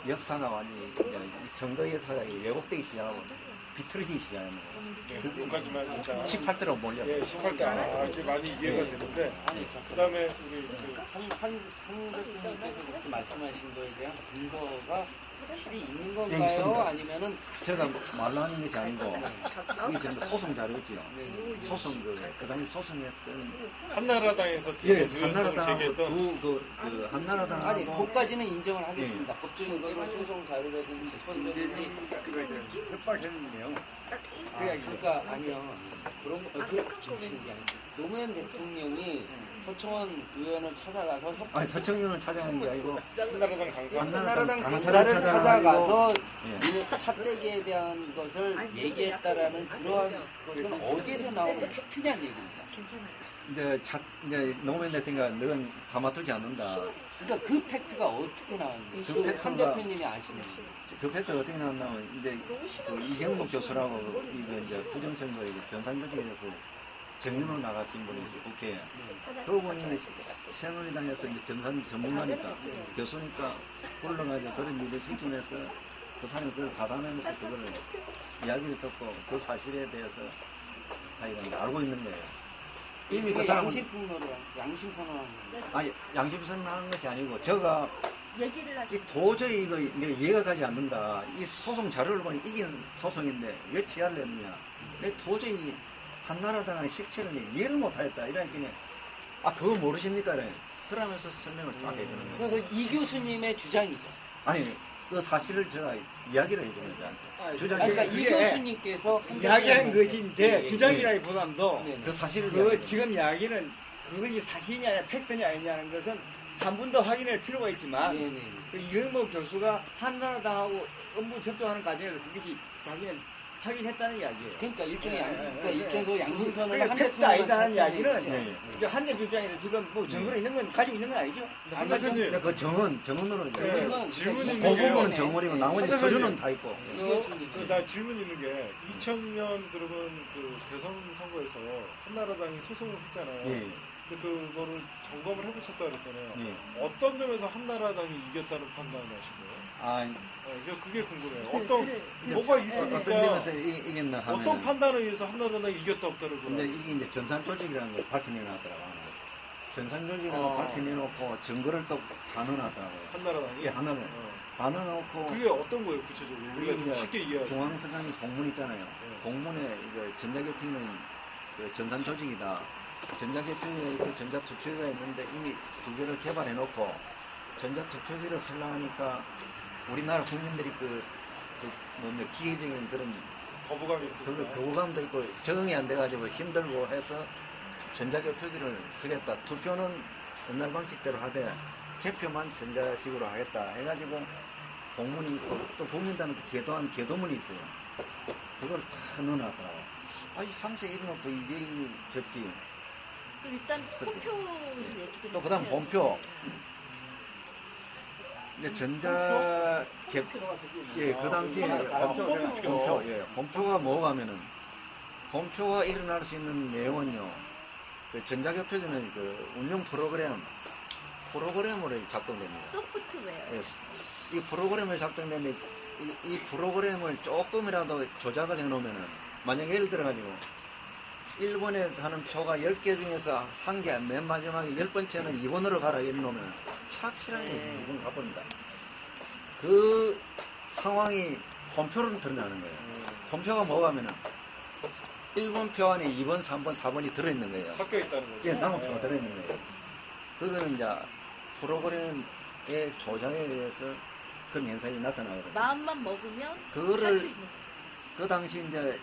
역사가 완전히 선거 역사가 왜곡되기 시작하고 비틀어지기 시작하는 거예요. 여기까지만 일단 18대로 몰려. 예, 18대 이제 많이 이해가 되는데 그다음에 우리 한 대표님께서 그렇게 말씀하신 거에 대한 근거가 확실히 있는 예, 건가요? 있습니다. 아니면은 제가 말로 하는 것이 아니고 이게 전부 소송 자료지요. 네. 소송 그 당시 소송했던 한나라당에서 예 유연성을 한나라당하고 제기했던 그 한나라당하고 아니 그까지는 인정을 하겠습니다. 법적인 거는 소송 자료라든지 소송이라든지 협박했네요. 그러니까 아니요 그런 거 김치는 게 아니고 노무현 대통령이 서청원 의원을 찾아가서 아니 서청위원은 찾아간 게 아니고 한나라당 강사 한나라당 강사를 강사를 찾아가서 예. 차떼기에 대한 것을 얘기했다라는 그러한 것은 어디에서 나온 팩트냐는 얘기입니다. 이제 노무현 대통령이 넌 가만두지 않는다. 그러니까 그 팩트가 어떻게 나왔는지 그 한 팩트가- 대표님이 아시는 그 팩트가 어떻게 나왔냐면 이제 그 이경목 교수라고 이거 이제 부정선거 전산조직에서 정윤으로 나가신 분이 있어요 국회에. 그분이 새누리당에서 이제 전산 전문가니까 교수니까 불러가지고 그런 일을 시키면서 그 사람이 그걸 가담하면서 그거를 이야기를 듣고 그 사실에 대해서 자기가 알고 있는 거예요. 이미 그 사람은 양심 폭로를 양심 선언한 거예요. 아니 양심선언하는 것이 아니고 제가 얘기를 이 하시. 도저히 이거 내가 이해가 가지 않는다. 이 소송 자료를 보니 이긴 소송인데 왜 지하를 냈느냐. 내가 도저히 한나라당의 실체를 이해를 못하겠다. 이러니까 아 그거 모르십니까? 그러면서 설명을 쫙 해주는 거예요. 그러니까 이 교수님의 주장이죠. 아니 그 사실을 제가 이야기를 해주는 거죠. 주장이 그러니까 이 교수님께서 이야기한 것인데 예, 주장이라기보다도 네, 네. 그 사실을 그 이야기해요. 지금 이야기는 그것이 사실이냐 아니냐 팩트냐 아니냐는 것은 한 번 더 확인할 필요가 있지만 네, 네. 그 이경목 교수가 한나라당하고 업무 접촉하는 과정에서 그것이 자기는 확인했다는 이야기예요. 그러니까 일종의 예, 그러니까 예, 예. 일종의 그 양심 선언을 그게 한 팩트 아니다는 대통령한테 이야기는 하는 예, 예. 이제 한 대표 입장에서 지금 뭐 증거로 있는 건 가지고 있는 건 아니죠. 한 대표님 근데 그 정언으로 이제 네, 지금은 질문이 그 있는데요. 부분은 정언이고 나머지 한 서류는 다 있고. 나 질문 있는 게 2000년 그러면 그 대선 선거에서 한나라당이 소송을 했잖아요. 예. 근데 그거를 점검을 해보셨다 그랬잖아요. 예. 어떤 점에서 한나라당이 이겼다는 판단을 하신 거예요? 아 그게 궁금해요. 그래, 어떤 그래. 뭐가 어떤 있으니까 점에서 이겼나 하면 어떤 판단에 의해서 한나라당이 이겼다 없다를 근데 보라. 이게 이제 전산 조직이라는 걸 밝혀내놨더라고요. 전산 조직이라는 걸 밝혀내놓고 증거를 또 단언하더라고요. 한나라당이 예, 하나를 단언해놓고 그게 어떤 거예요 구체적으로? 우리가 좀 이제 쉽게 이해할 수 있는. 중앙선관위 공문 있잖아요. 공문에 이거 전자개표는 그 전산 조직이다. 전자개표에 그 전자투표기가 있는데 이미 두 개를 개발해놓고 전자투표기를 쓰려니까 우리나라 국민들이 뭐 기계적인 그런 거부감이 있으니까. 거부감도 있고 적응이 안 돼가지고 힘들고 해서 전자개표기를 쓰겠다. 투표는 옛날 방식대로 하되 개표만 전자식으로 하겠다 해가지고 공문이 있고 또 국민단은 개도한 개도문이 있어요. 그걸 다 넣어놨더라고. 아, 이 상세 이래놓고 이게 적지. 일단 본표 얘기를. 또 그다음 본표. 이제 전자 개, 예, 그 당시에 본표, 예, 본표가 뭐가 하면은 본표가 일어날 수 있는 내용은요. 그 전자개표기는 그 운영 프로그램으로 작동됩니다. 소프트웨어. 예, 이 프로그램을 작동되는데 이 프로그램을 조금이라도 조작을 해놓으면은 만약에 예를 들어가지고 1번에 가는 표가 10개 중에서 한 개, 맨 마지막에 10번째는 2번으로 가라 이러놓으면 착실하게 2번 가버립니다. 그 상황이 본표로 드러나는 거예요. 본표가 뭐가 하면은 1번 표 안에 2번, 3번, 4번이 들어있는 거예요. 섞여 있다는 거죠. 예, 나무표가 들어있는 거예요. 그거는 이제 프로그램의 조작에 의해서 그런 현상이 나타나거든요. 마음만 먹으면 그거를 할 수 있는. 그 당시 이제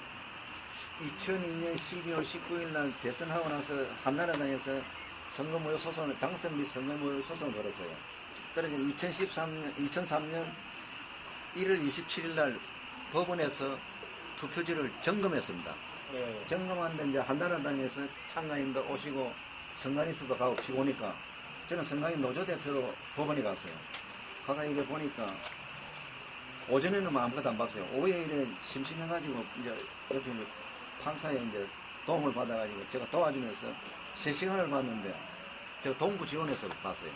2002년 12월 19일 날 대선하고 나서 한나라당에서 선거무효 소송을 당선 및 선거무효 소송을 걸었어요. 그래서 2003년 1월 27일 날 법원에서 투표지를 점검했습니다. 네. 점검하는데 이제 한나라당에서 참가인도 오시고 선관위수도 가고 피고니까 저는 선관위 노조대표로 법원에 갔어요. 가가 이래 보니까 오전에는 뭐 아무것도 안 봤어요. 오후에 이래 심심해가지고 이제 옆에 판사에 이제 도움을 받아가지고 제가 도와주면서 3시간을 봤는데 제가 동부 지원해서 봤어요.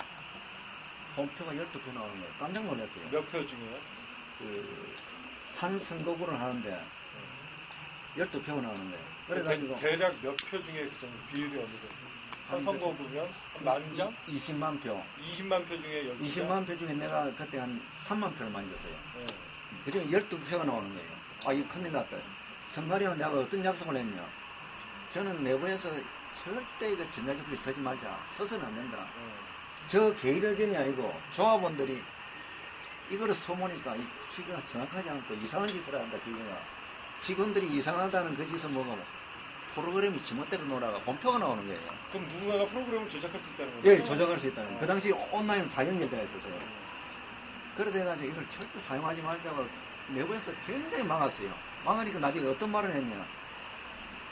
본표가 12표 나오는 거예요. 깜짝 놀랐어요. 몇 표 중에요? 한 선거구를 하는데 12표가 나오는 거예요. 그래가지고 대략 몇 표 중에 그 정도 비율이 어느 정도? 한 선거 보면 만 장? 20만 표. 20만 표 중에 12장? 20만 표 중에 내가 그때 한 3만 표를 만졌어요. 네. 그중에 12표가 나오는 거예요. 아, 이거 큰일 났다. 선거리면 내가 어떤 약속을 했냐. 저는 내부에서 절대 이거 전자개표에 서지 말자. 서서는 안 된다. 저 개인 의견이 아니고 조합원들이 이거를 소모니까 이 기계가 정확하지 않고 이상한 짓을 한다, 기계가. 직원들이 이상하다는 그 짓을 먹어. 프로그램이 지멋대로 놀아가 본표가 나오는 거예요. 그럼 누군가가 프로그램을 조작할 수 있다는 거죠? 예, 조작할 수 있다는 거예요. 그 당시 온라인 다 연결되어 있었어요. 그러다 해가지고 이걸 절대 사용하지 말자고 내부에서 굉장히 막았어요. 막으니까 나중에 어떤 말을 했냐.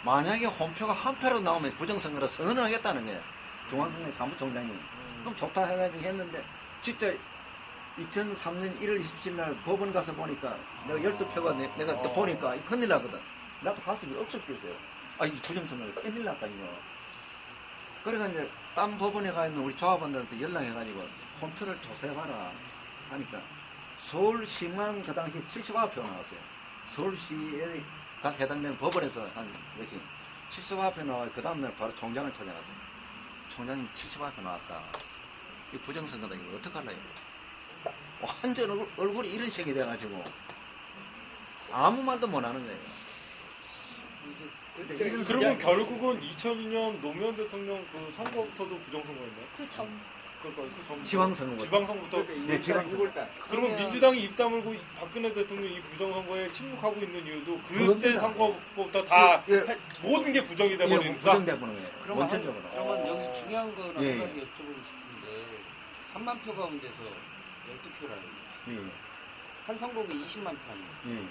만약에 홈표가 한 표로 나오면 부정선거를 선언을 하겠다는 거예요. 중앙선거 사무총장이. 그럼 좋다 해가지고 했는데 진짜 2003년 1월 27일 날 법원 가서 보니까 내가 12표가 내가 또 보니까 큰일 나거든. 나도 가슴이 억석했어요. 아, 이 부정선거를 큰일 났다 이거. 그래가 이제 딴 법원에 가 있는 우리 조합원들한테 연락해가지고 홈표를 조사해봐라 하니까 서울시만 그 당시 70화 표 나왔어요. 서울시에 각 해당되는 법원에서 한 것이 70화 표 나와요. 그 다음날 바로 총장을 찾아갔어요. 총장님 70화 표 나왔다. 이 부정선거다. 이거 어떡할래요? 완전 얼굴이 이런 식이 돼가지고 아무 말도 못 하는 거예요. 그러면 결국은 2002년 노무현 대통령 그 선거부터도 부정선거였나요? 그 전. 지방선거. 지방선거부터. 네, 지방선거. 그러면 민주당이 입 다물고 박근혜 대통령이 이 부정선거에 침묵하고 있는 이유도 그때 선거부터 다 모든 게 부정이 돼버리니까. 부정돼 버는 거예요. 그럼 원천적으로. 그러면 여기서 중요한 거는 한 예. 가지 여쭤보고 싶은데 3만 표 가운데서 12표라는 예. 한 선거구에 20만 표 아니에요.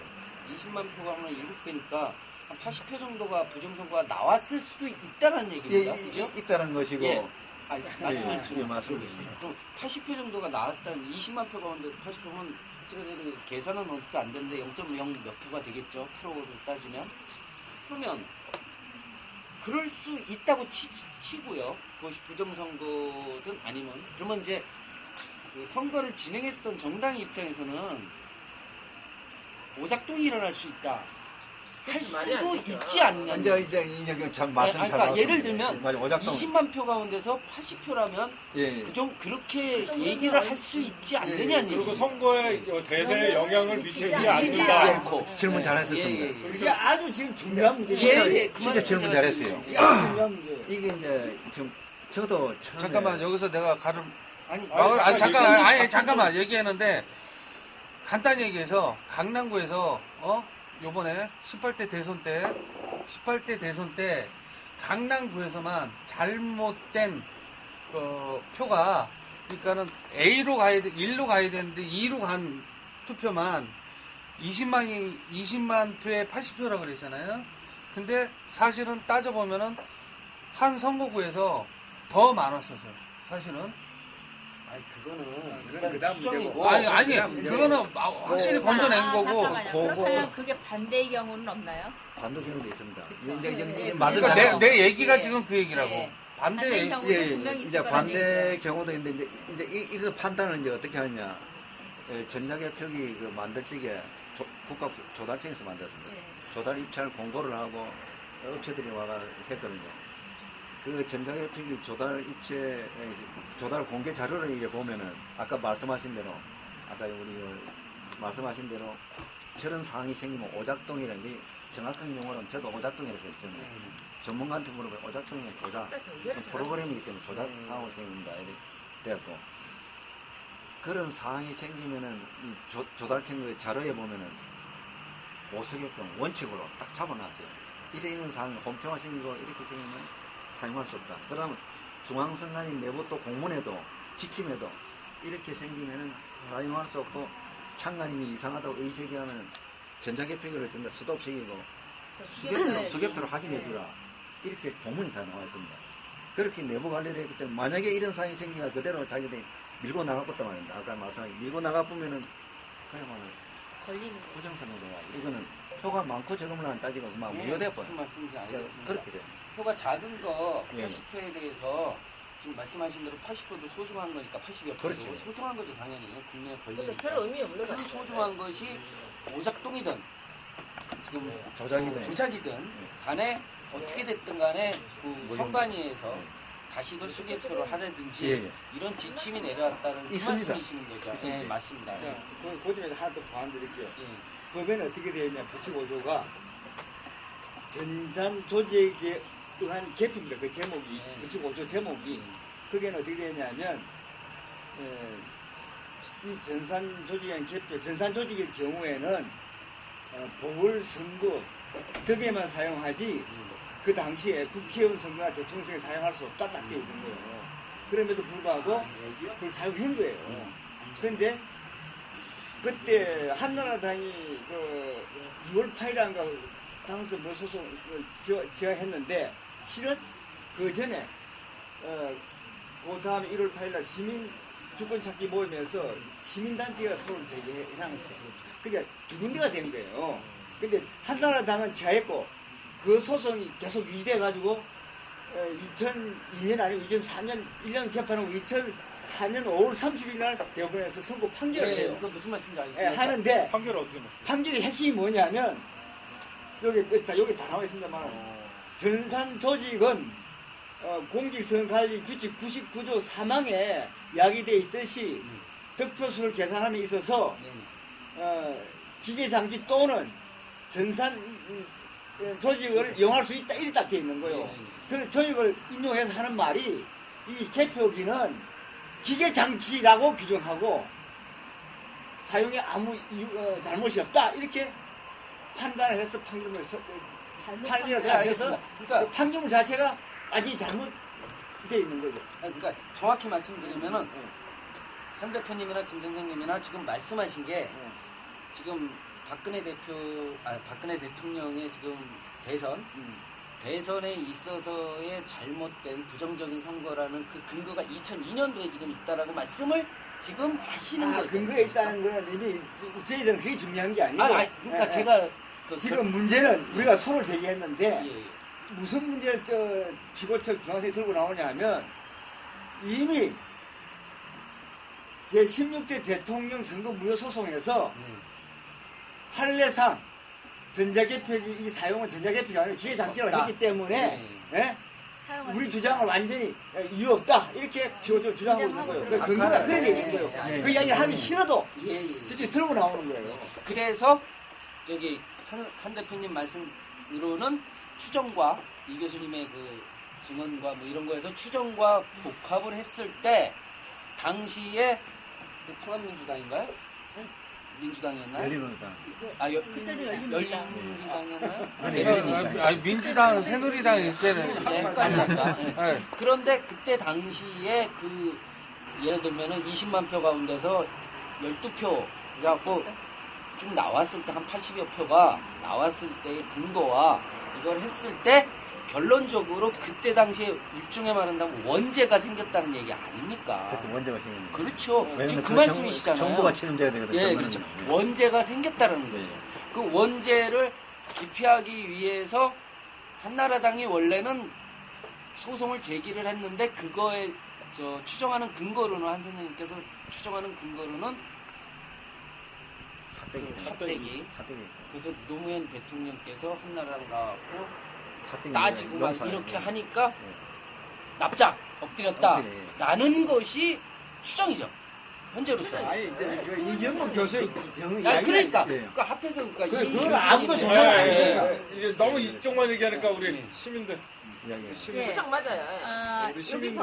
예. 20만 표가 하면 7배니까 한 80표 정도가 부정선거가 나왔을 수도 있다는 예, 얘기입니다. 그죠? 있다는 것이고. 예. 아니, 말씀을 예, 말씀을 그럼 80표 정도가 나왔다는 20만 표 가운데서 80표면 계산은 어떻게 안 되는데 0.0 몇 표가 되겠죠. 프로로 따지면. 그러면 그럴 수 있다고 치고요. 그것이 부정선거든 아니면 그러면 이제 그 선거를 진행했던 정당 입장에서는 오작동이 일어날 수 있다. 할 수도 있지 않느냐. 이제 참 말씀 잘 그러니까 예를 들면 맞아, 오작동. 20만 표 가운데서 80표라면 예. 그렇게 얘기를 할 수 있지 않느냐는 그리고 얘기죠. 선거에 대세에 영향을 미치지 미치지 않는다. 않고. 질문 잘하셨습니다. 이게 아주 지금 중요한 문제예요. 진짜 질문 잘했어요. 이게 아주 중요한 문제예요. 이게 이제 지금 저도 처음에 잠깐만 여기서 내가 가름 아니, 잠깐만 얘기했는데 간단히 얘기해서 강남구에서 요번에 18대 대선 때 강남구에서만 잘못된 표가 그러니까는 A로 가야 돼 1로 가야 되는데 2로 간 투표만 20만 표에 80표라고 그랬잖아요. 근데 사실은 따져보면은 한 선거구에서 더 많았어서 사실은. 아니 그거는 그건 그다음 문제고. 아니 그거는 확실히 건져낸 거고. 그렇다면 그게 반대의 경우는 없나요? 반도 경우도 있습니다. 그쵸. 이제 맞아요. 그러니까 내 얘기가 예. 지금 그 얘기라고. 예. 반대 경우도 분명히 있을 이제 거라는 반대 얘기죠. 경우도 있는데 이제 이거 판단을 이제 어떻게 하냐. 전자개표기 그 만들 적에 국가 조달청에서 만들었습니다. 예. 조달 입찰 공고를 하고 업체들이 와가 했거든요. 그 전자개표기 조달 입체 조달 공개 자료를 이제 보면은 아까 말씀하신 대로 아까 우리 말씀하신 대로 저런 상황이 생기면 오작동이라는 게 정확한 용어는 저도 오작동이라고 했잖아요. 전문가한테 물어보면 오작동이 조작 프로그램이기 때문에 조작 상황이 생긴다 이렇게 되었고 그런 상황이 생기면은 이 조달청 자료에 보면은 못 쓰게끔 원칙으로 딱 잡아놨어요. 이런 상황이 홈표가 생기고 이렇게 생기면 사용할 수 없다. 그 다음에 중앙선관위 내부 또 공문에도 지침에도 이렇게 생기면은 사용할 수 없고 창관인이 이상하다고 의제기하면 전자개표기를 전부 수도업시키고 수개표로 확인해주라. 이렇게 공문이 다 나와 있습니다. 그렇게 내부 관리를 했기 때문에 만약에 이런 상황이 생기면 그대로 자기들이 밀고 나가봤단 말입니다. 아까 말씀하신 밀고 나가보면은 그야말로 걸리는 거. 부정선거가 이거는 표가 많고 적음을 안 따지고 막 무효돼 버려. 무슨 말씀인지 알겠습니다. 그렇게 돼요. 표가 작은 거 예. 80표에 대해서 지금 말씀하신 대로 80표도 소중한 거니까 80여 표도 그렇죠. 소중한 거죠 당연히 국민의 근데 권리니까. 별 의미 없는 거 그 소중한 것이 오작동이든 지금 조작이든 조작이든 간에 어떻게 됐든 간에 그 무효. 선관위에서 다시 이걸 수개표를 하라든지 예, 예. 이런 지침이 내려왔다는 그 있습니다. 말씀이시는 거죠? 있습니다. 네, 맞습니다. 자, 그 점에서 하나 더 보완드릴게요. 예. 법에는 어떻게 되어 있냐, 부칙 5조가 전산 조직에 의한 개표입니다. 그 제목이, 예. 부칙 5조 제목이. 거기에는 어떻게 되어 있냐면, 이 전산 조직에 의한 개표, 전산 조직의 경우에는 보궐선거 덕에만 사용하지, 그 당시에 국회의원 선거나 대통령 선거에 사용할 수 없다 딱 되어 있는 거예요. 그럼에도 불구하고 그걸 사용한 거예요. 그런데 그때 한나라당이 그 2월 8일인가 당선 뭐 소송을 지어했는데 실은 그 전에 그 다음에 1월 8일날 시민 주권 찾기 모임에서 시민단체가 소를 제기해놨어요. 그러니까 두 군데가 된 거예요. 근데 한나라당은 지하했고 그 소송이 계속 유지돼가지고 2002년 아니고 2004년 1년 재판하고 2004년 5월 30일 날 대법원에서 선고 판결을 예, 해요. 그 무슨 말씀인지 예, 알겠습니다. 하는데 판결을 어떻게 났어요? 판결의 핵심이 뭐냐면 여기 다 나와 있습니다만 전산 조직은 공직선거관리 규칙 99조 3항에 이야기되어 있듯이 득표수를 계산함에 있어서 기계장치 또는 전산 조직을 이용할 수 있다 이렇게 딱 되어 있는 거예요. 그 조직을 인용해서 하는 말이 이 개표기는 기계장치라고 규정하고 사용에 아무 잘못이 없다 이렇게 판단을 해서 판결을 판결을 네, 해서 알겠습니다. 그러니까, 판결 자체가 아직 잘못되어 있는 거죠. 그러니까 정확히 말씀드리면은 한 대표님이나 김 선생님이나 지금 말씀하신 게 지금 박근혜 대통령의 지금 대선에 있어서의 잘못된 부정적인 선거라는 그 근거가 2002년도에 지금 있다라고 말씀을 지금 하시는 거죠. 근거에 있다는 거는 이미 저희들은 그게 중요한 게 아니고. 그러니까 제가 지금 문제는 우리가 소를 제기했는데 예. 무슨 문제를 피고측 중앙선이 들고 나오냐면 이미 제16대 대통령 선거 무효 소송에서 판례상 전자개표기 이 사용은 전자개표가 아니라 기계장치를 했기 때문에 예? 우리 주장을 완전히 이유 없다 이렇게 피고측 주장하고 있는 거예요. 그 근거가 그게 되는 거예요. 그 이야기를 하기 싫어도 저쪽에 들고 나오는 거예요. 그래서 저기 한 대표님 말씀으로는 추정과 이 교수님의 그 증언과 뭐 이런 거에서 추정과 복합을 했을 때 당시에 그 통합민주당인가요? 민주당이었나요? 열린우리당. 그때는 열린민주당이었나요? 민주당, 새누리당일 때는 헷갈린다. 네. 그런데 그때 당시에 그 예를 들면은 20만 표 가운데서 12표 그래갖고 쭉 나왔을 때 한 80여 표가 나왔을 때의 근거와 이걸 했을 때 결론적으로 그때 당시에 일종의 말한다면 원죄가 생겼다는 얘기 아닙니까? 그때 원죄가 생겼는 거죠. 그렇죠. 지금 그 말씀이시잖아요. 정부가 책임져야 되거든요. 예, 그렇죠. 원죄가 생겼다는 거죠. 그 원죄를 기피하기 위해서 한나라당이 원래는 소송을 제기를 했는데 그거에 추정하는 근거로는 한 선생님께서 추정하는 근거로는 삿대기. 그래서 노무현 대통령께서 한나라당 나왔고 따지고 막 이렇게 하니까 납작 엎드렸다라는 것이 추정이죠. 현재로서. 아니 이경문 교수의 그러니까 합해서 그걸 아무도 생각 안 해요. 이게 너무 이쪽만 얘기하니까 우리 시민들. 추정 맞아요. 우리 시민들.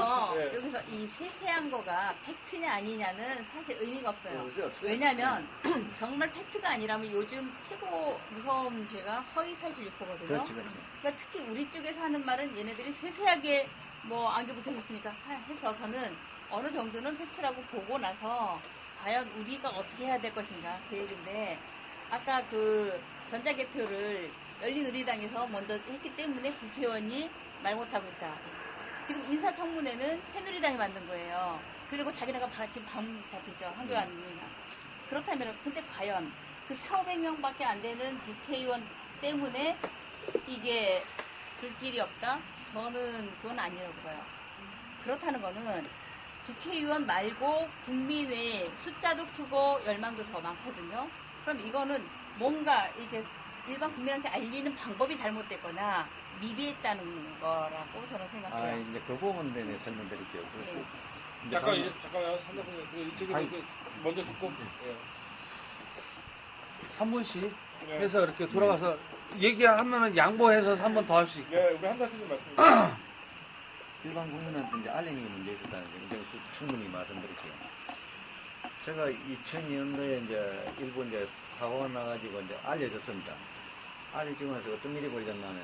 여기서 이 세세한 거가 팩트냐 아니냐는 사실 의미가 없어요. 없어요. 왜냐하면 정말 팩트가 아니라면 요즘 최고 무서운 죄가 허위사실 유포거든요. 그렇지. 그러니까 특히 우리 쪽에서 하는 말은 얘네들이 세세하게 뭐 안개 붙어있으니까 해서 저는 어느 정도는 팩트라고 보고 나서 과연 우리가 어떻게 해야 될 것인가 그 얘기인데 아까 그 전자개표를 열린우리당에서 먼저 했기 때문에 국회의원이 말 못하고 있다. 지금 인사청문회는 새누리당이 만든 거예요. 그리고 자기네가 지금 방 잡히죠. 한교안이나. 그렇다면 근데 과연 그 4,500명밖에 안 되는 국회의원 때문에 이게 줄 길이 없다? 저는 그건 아니라고 봐요. 그렇다는 거는 국회의원 말고 국민의 숫자도 크고 열망도 더 많거든요. 그럼 이거는 뭔가 이렇게 일반 국민한테 알리는 방법이 잘못됐거나 미비했다는 거라고 저는 생각해요. 이제 그 부분 때문에 설명드릴게요. 예. 잠깐만요. 한다고요. 이쪽에 먼저 듣고. 예. 3분씩 네. 해서 이렇게 돌아가서 얘기하면은 양보해서 3분 더 할 수 있고. 네, 우리 한 대표님 말씀해. 일반 국민한테 이제 알리는 게 문제 있었다는 게 이제 충분히 말씀드릴게요. 제가 2002년도에 이제 일부 이제 사고가 나가지고 이제 알려졌습니다. 알려지고 나서 어떤 일이 벌어졌냐면은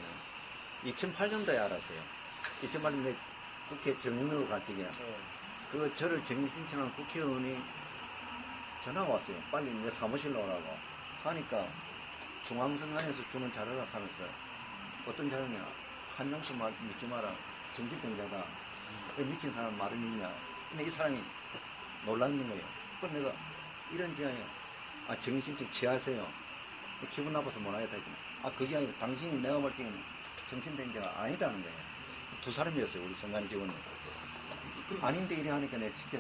2008년도에 알았어요. 2008년도에 국회 정인으로 갈 적이야. 그 저를 정인 신청한 국회의원이 전화가 왔어요. 빨리 내 사무실로 오라고. 하니까 중앙선관에서 주는 자료를 하면서 어떤 자료냐. 한영수 말 믿지 마라. 정신병자다. 왜 미친 사람 말을 믿냐. 근데 이 사람이 놀라는 거예요. 그럼 내가 이런 지하에 정신증 취하세요. 기분 나빠서 못 하겠다 했더니 그게 아니라 당신이 내가 볼 때는 정신병자가 아니다는 거예요. 두 사람이었어요. 우리 선관 직원이. 아닌데 이래 하니까 내가 진짜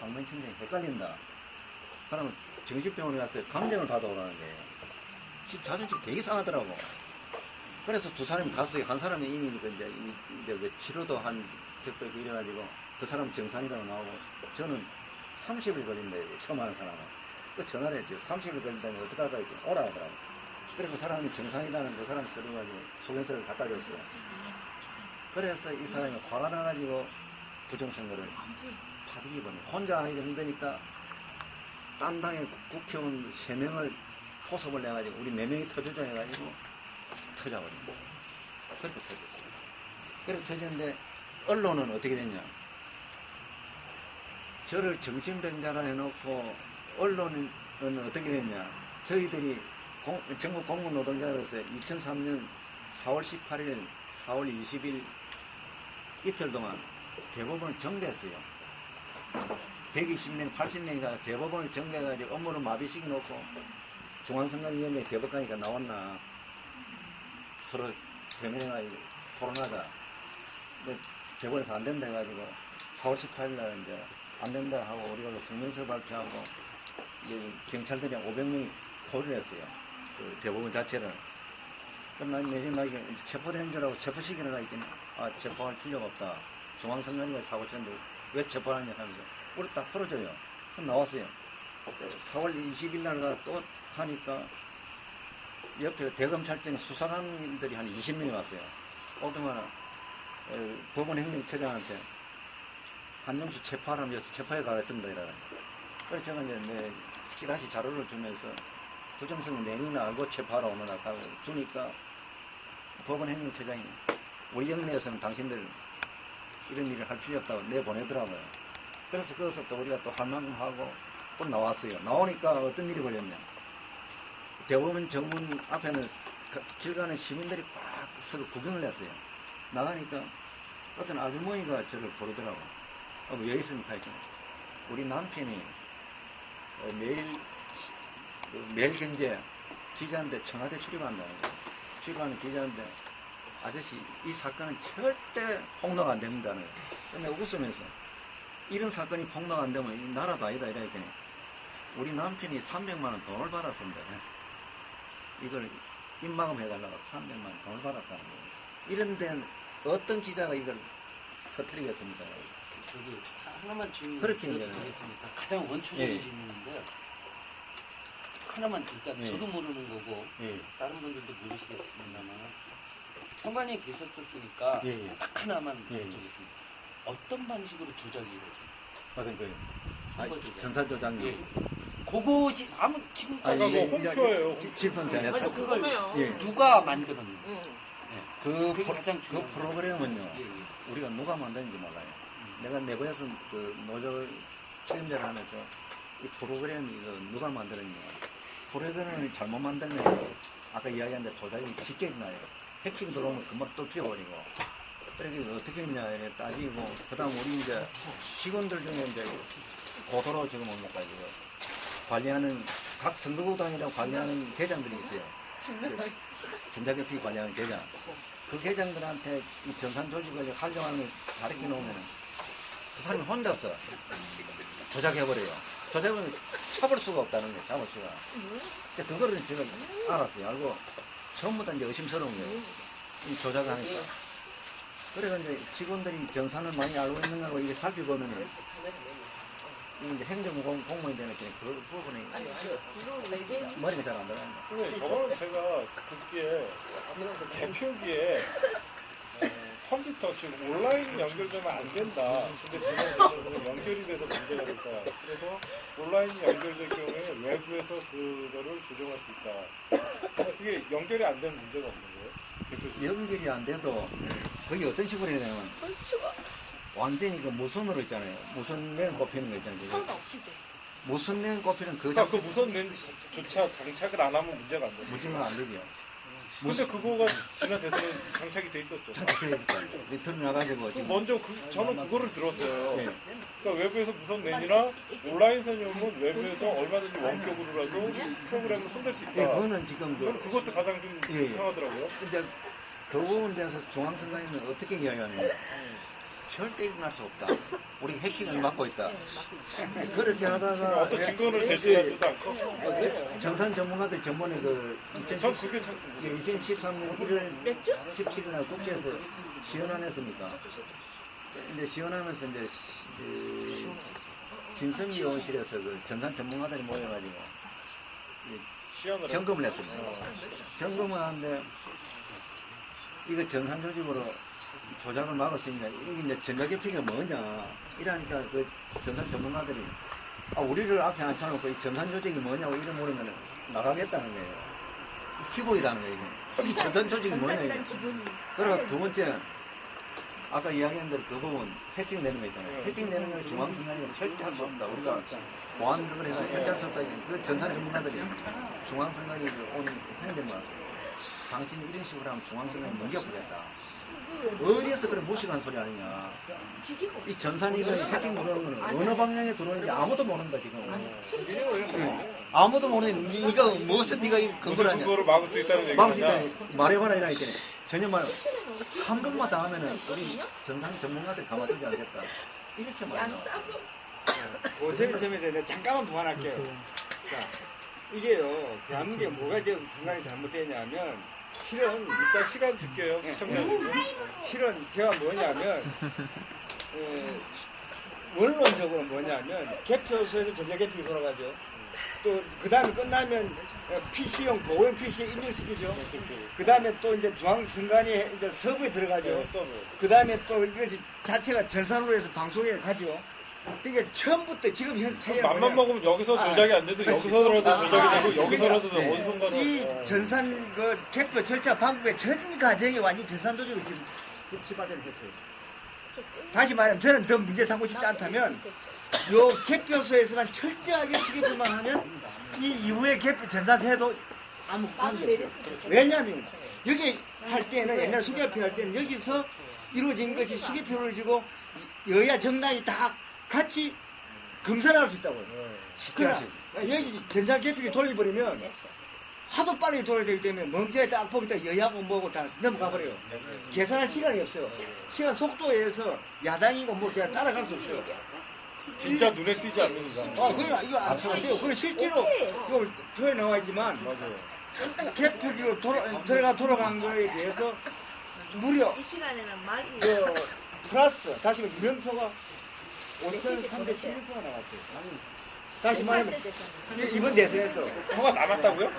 강명팀장이 헷갈린다. 그러면 정신병원에 가서 감정을 받아오라는 거예요. 자존심 되게 상하더라고. 그래서 두 사람이 갔어요. 한 사람이 이미 이제 그 치료도 한 적도 있고 이래가지고 그 사람 정상이라고 나오고 저는 30일 걸린대요. 처음 하는 사람은. 그 전화를 했죠. 30일 걸린다니 어떡할까 했더니 오라 하더라고. 그래서 그 사람이 정상이라는 그 사람 써가지고 소견서를 갖다 줬어요. 그래서 이 사람이 화가 나가지고 부정선거를 파기기 보내. 혼자 하기가 힘드니까 딴 당의 국회의원 3명을 포섭을 내가지고 우리 4명이 터주자 해가지고 터져버립니다. 그렇게 터졌어요. 그래서 터졌는데 언론은 어떻게 됐냐. 저를 정신병자라 해놓고 언론은 어떻게 됐냐. 저희들이 전국 공무노동자로서 2003년 4월 18일, 4월 20일 이틀 동안 대법원을 정개했어요. 120명, 80명이가 대법원을 정개해가지고 업무를 마비시켜놓고 중앙선관위원회 대법관이가 나왔나 서로 대면해가지고 토론하자. 근데 대법원에서 안 된다 해가지고 4월 18일날 이제 안 된다 하고 우리가 성명서 발표하고 이제 경찰들이 500명이 토의를 했어요. 그 대법원 자체를. 그럼 난 내지막에 체포된 줄 알고 체포시키려고 했더니 체포할 필요가 없다. 중앙선관위가 사고 쳤는데 왜 체포하느냐 하면서 우리 딱 풀어줘요. 그럼 나왔어요. 4월 20일 날가 또 하니까 옆에 대검찰청 수사관들이 한 20명이 왔어요. 오동안 법원 행정처장한테 한영수 체포하라면서 체포해 가겠습니다. 이러라. 그래서 제가 이제 내 찌라시 자료를 주면서 부정성 내용이나 알고 체포하라 오느라 하고 주니까 법원 행정처장이 우리 영내에서는 당신들 이런 일을 할 필요 없다고 내보내더라고요. 그래서 거기서 또 우리가 또 할 만큼 하고 또 나왔어요. 나오니까 어떤 일이 벌렸냐. 대법원 정문 앞에는 길 가는 시민들이 꽉 서로 구경을 했어요. 나가니까 어떤 아주머니가 저를 부르더라고. 왜 있습니까? 했더니 우리 남편이 매일경제 기자인데 청와대 출입한다는 거예요. 출입하는 기자인데 아저씨 이 사건은 절대 폭로가 안 됩니다는 거예요. 근데 웃으면서 이런 사건이 폭로가 안 되면 이 나라도 아니다 이러니까 우리 남편이 300만 원 돈을 받았습니다. 이걸 입막음 해달라고 300만 원 돈을 받았다는 거예요. 이런 데는 어떤 기자가 이걸 터뜨리겠습니까? 저기 하나만 질문 그렇게 드리겠습니다. 가장 원초적인 질문인데요. 하나만 일단 저도 모르는 거고 다른 분들도 모르시겠습니다만 선관위에 계셨었으니까 딱 하나만 여쭤보겠습니다. 어떤 방식으로 조작이 이루어져요? 어떤 거요? 전산 조작요. 그것이 지금 아까 그 홈표예요. 질문 전에서 그걸 누가 만들었는지. 그 프로그램은요. 우리가 누가 만드는지 몰라요. 내가 내부에서 그 노조 책임자를 하면서 이 프로그램이 누가 만들었냐. 프로그램을 잘못 만들면 아까 이야기한 대로 조작이 쉽게 나요. 해킹 들어오면 금방 뚫혀버리고. 그렇게 어떻게 했냐 이래 따지고 그다음 우리 이제 직원들 중에 이제 고도로 지금 뭡니까 이거 관리하는 각 선거구단이라고 관리하는 계장들이 있어요. 전자개표 관리하는 계장. 그 계장들한테 이 전산 조직을 활용하는 걸 가르쳐 놓으면 그 사람이 혼자서 조작해버려요. 조작은 잡을 수가 없다는 거예요. 잡을 수가. 근데 그거를 지금 알았어요. 알고 처음부터 이제 의심스러운 거예요. 이 조작을 하니까. 그래서 이제 직원들이 정산을 많이 알고 있는 거고 이게 살펴보면 이제 행정공무원이 되는 그 부분이 머리가 잘 안 들어간다. 근데 저거는 제가 듣기에 개표기에 컴퓨터 지금 온라인 연결되면 안 된다. 근데 지금 연결이 돼서 문제가 됐다. 그래서 온라인 연결될 경우에 외부에서 그거를 조정할 수 있다. 근데 그게 연결이 안 되면 문제가 없는 거예요? 개표기. 연결이 안 돼도 그게 어떤 식으로 해야 되냐면 완전히 그 무선으로 있잖아요. 무선랜 꼽히는 거 있잖아요. 서로 없이 돼. 무선랜 꼽히는 그 그 무선 랜조차 장착을 안 하면 문제가 안 돼요. 문제가 안 되죠. 근데 그거가 지난 대선에 장착이 돼 있었죠. 장착해야니까 리턴 나가지고 지금 먼저 저는 그거를 들었어요. 네. 그러니까 외부에서 무선 랜이나 온라인선이 오면 외부에서 얼마든지 원격으로라도 프로그램을 손댈 수 있다. 네, 그거는 지금 저는 그것도 가장 좀 예. 이상하더라고요. 이제 그 부분에 대해서 중앙선관위는 어떻게 이야기하냐면 절대 일어날 수 없다. 우리 해킹을 막고 있다. 그렇게 하다가 어떤 증거를 제시하지도 않고. 정산 전문가들 전번에 그 전 그게 참 궁금해요. 2013년 1월 17일 날 국회에서 시연안했습니까? 이제 시연하면서 이제 진성미 의원실에서 그 전산 전문가들이 모여가지고 점검을 했습니다. 점검을 하는데 이거 전산 조직으로 조작을 막을 수 있냐, 이게 이제 전자개표기가 뭐냐, 이러니까 그 전산 전문가들이 우리를 앞에 앉혀놓고 이 전산 조직이 뭐냐고 이런 물으면 나가겠다는 거예요. 기본이라는 거예요, 이게. 이 전산 조직이 뭐냐, 이게. 그리고 두 번째, 아까 이야기한 대로 그 부분, 해킹되는 거 있잖아요. 해킹되는 건 중앙선관위가 절대 할 수 없다. 우리가 보안 그걸 해서 절대 할 수 없다. 그 전산 전문가들이 중앙선관위 오는 행정관, 당신이 이런 식으로 하면 중앙선관위 넘겨보겠다. 어디에서 그런 무식한 소리 아니냐. 이 전산이 해킹 들어오는 거는 어느 방향에 들어오는지 아무도 모른다, 지금. 아무도 모르는, 네가 무엇을 네가 그걸 하냐. 그거를 막을 수 있다는 얘기냐. 막을 수 있다. 말해봐라, 이라 했더니. 전혀 말, 한 번만 더 하면은 우리 전산 전문가들 가만두지 않겠다. 이렇게 말해요. 그 점에 대해 잠깐만 보완할게요. 자, 이게요, 대한민국에 뭐가 지금 중간에 잘못되냐면, 실은 일단 시간 줄게요, 시청자님. 실은 제가 뭐냐면 원론적으로 뭐냐면 개표소에서 전자개표기 돌아가죠. 또 그 다음에 끝나면 PC용 보호용 PC에 입력시키죠. 그 다음에 또 이제 중앙선관위 이제 서부에 들어가죠. 그 다음에 또 이것이 자체가 전산으로 해서 방송에 가죠. 그러니까 처음부터 지금 현 체계가 맘만 먹으면 여기서 조작이 안 돼도 여기서라도 조작이 되고 여기서라도 어디선가는 이 전산 그 개표 절차 방법의 전 과정이 완전히 전산 조직을 지금 집합을 했어요. 다시 말하면 저는 더 문제 삼고 싶지 않다면 요 개표소에서만 철저하게 수개표만 하면 이 이후에 개표 전산해도 아무 관계 없어요. 왜냐하면 여기 할 때는 옛날 수개표 할 때는 여기서 이루어진 것이 수개표를 지고 여야 정당이 다 같이 검사할 수 있다고요. 그러나 여기 전자개표기 돌려버리면 하도 빨리 돌아야 되기 때문에 멍청하게 딱 보기 여야고 뭐고 다 넘어가 버려요. 계산할 시간이 없어요. 시간 속도에 의해서 야당이고 뭐 그냥 따라갈 수 없어요. 진짜 눈에 띄지 않는 이상. 그러니까 이거 안 돼요. 그건 실제로 이거 표에 나와 있지만 개표기로 돌아간 거에 대해서 무려 이 시간에는 말이 플러스 다시 말하면 유명표가 5,316표가 나왔어요. 다시 말하면 이번 대선에서 표가 남았다고요?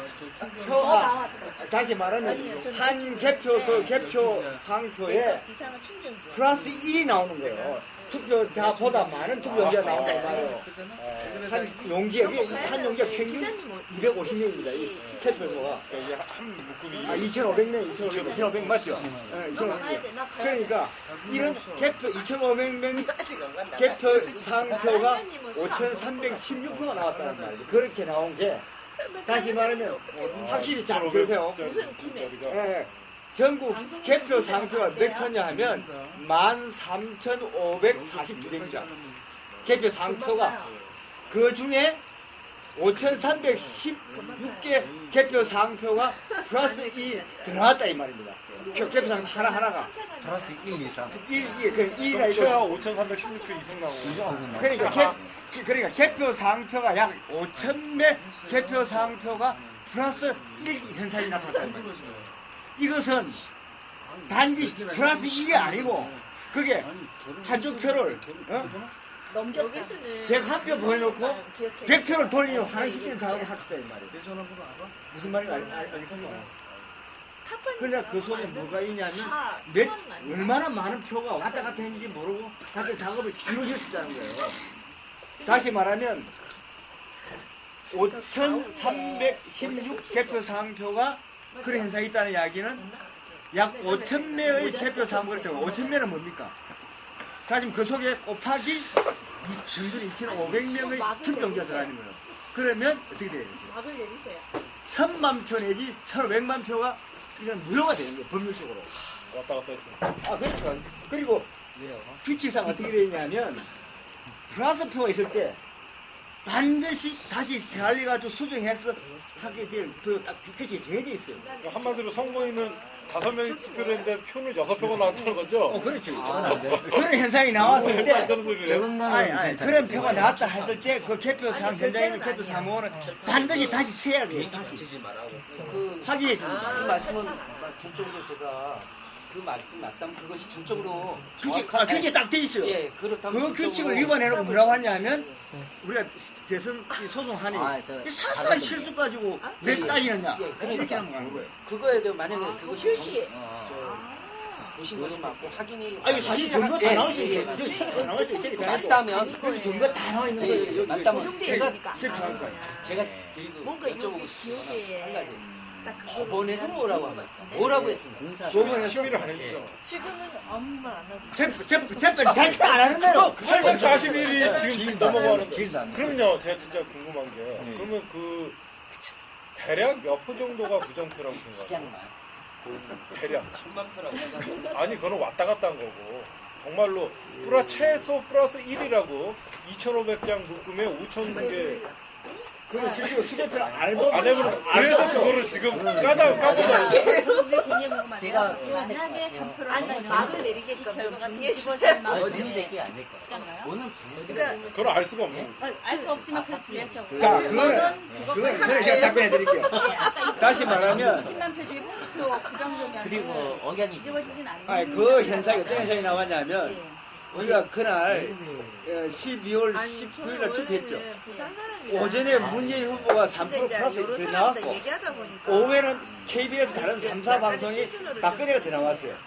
표가 다시 말하면 한 개표소 개표 상표에 비상은 충전 중. 플러스 1이 나오는 거예요. 투표자보다 많은 투표자가 나온다고 말해요. 한 용기에 한 용기가 평균 250명입니다. 이 개표소가. 이게 한 묶음이 2,500명, 2,500 맞죠? 2,500명. 그러니까 이런 개표 2,500명 개표 상표가 5,316표가 나왔다는 말이죠. 그렇게 나온 게 다시 말하면 확실히 잘 들으세요. 무슨 팀에? 예, 전국 개표 상표가 몇 표냐 하면 13,542개입니다. 개표 상표가 그 중에 5,316개 개표 사항표가 플러스 2 들어왔다 이 말입니다. 개표 사항 하나하나가. 플러스 1, 2, 3. 1이라 최하 이거. 5,316표 이상 나오고. 그러니까 개표 사항표가 약 5,000매 개표 사항표가 플러스 1 현상이 나타났다 이 말입니다. 이것은 단지 플러스 2가 아니고 그게 한쪽 표를 여기서는 101표 보여놓고 100표를 돌리며 환원시키는 작업을 하셨다 이 말이에요. 무슨 말인지 알겠습니까? 그러나 그 속에 뭐가 있냐면 얼마나 많은 표가 왔다 갔다 했는지 모르고 다들 작업을 이루어졌다는 거예요. 다시 말하면 5,316 개표 사항표가 그런 현상이 있다는 이야기는 약 5,000매의 개표 사항표가 있다고. 5,000매는 뭡니까? 다시 그 속에 곱하기 전부 2,500명의 투표용지가 들어가는 거예요. 그러면 어떻게 돼요? 막을 내리세요. 1,000만 표 내지 1,500만 표가 이건 무효가 되는 거예요. 법률적으로. 왔다 갔다 했습니다. 아, 그렇죠. 그리고 규칙상 어떻게 되냐면 플러스 표가 있을 때 반드시 다시 재활해가지고 수정해서 하게 될 그 딱 규칙이 정해져 있어요. 한마디로 선거인은 5명이 투표를 했는데 표는 6표가 나왔다는 거죠? 그렇지. 그런 현상이 나왔을 때 어떤 소리예요? 그런 표가 나왔다 했을 때 그 개표상 현장에 있는 개표 상호는 반드시 다시 세야 돼요. 다시 확인해 줍니다. 그 말씀은 전적으로 제가 그 말씀 맞다면 그것이 전적으로 규칙 딱 돼 있어요. 예, 그렇다면 그 규칙을 위반해놓고 뭐라고 하냐면 우리가 대선 소송하니 사소한 실수 가지고 왜 따지느냐 이렇게 하는 거예요. 그거에 대해 만약에 그것이 표시. 보신 것이 맞고 확인이 아니 사실 증거 다 나와 있어요. 여기 책에 다 나와 있어요. 책에 다 나와 있어요. 맞다면 여기 증거 다 나와 있는 거예요. 여기 맞다면 고정되어 제가 있으니까. 제가 드리고 뭔가 여쭤보고 여기 싶은 한 기억에 가지 딱 그거 법원에서 뭐라고 합니까? 뭐라고 했습니까? 법원에서 심의를 안 해주죠. 지금은 아무 말 안 하고. 재판 자식 안 하는 대로 840일이 지금 넘어가는데. 길다. 그럼요, 제가 진짜 궁금한 게 그러면 그 대략 몇 표 정도가 부정표라고 생각해요? 시장만 대략 1,000만 표라고 하지 않습니까? 아니 그건 왔다 갔다 한 거고 정말로 최소 플러스 1이라고 2,500장 묶음에 5,000개 그건 실제로 수제표를 알고 안 해보는 그래서 그거를 지금 까보다 저도 그게 굉장히 궁금하네요. 제가 만약에 검표를 아니 한다면 막을 이 내리게끔 좀 결과가 정리해 뒤집어질 주세요. 만큼의 안될 거예요. 숫자인가요? 오늘 그러니까 그걸 알 수가 없는 거예요. 알 수 없지만 그렇죠. 자, 그거는 제가 답변해 드릴게요. 다시 말하면 20만 표 중에 80표 부정되면 그리고 억양이 뒤집어지진 않는 아니 그 현상이 어떤 현상이 나왔냐면 예. 우리가 그날 12월 19일 날 투표했죠. 부산 사람이라. 오전에 문재인 후보가 3% 근데 이제 플러스 여러 더 사람들 나왔고 얘기하다 보니까 오후에는 KBS 다른 3사 방송이 박근혜가 더 나왔어요.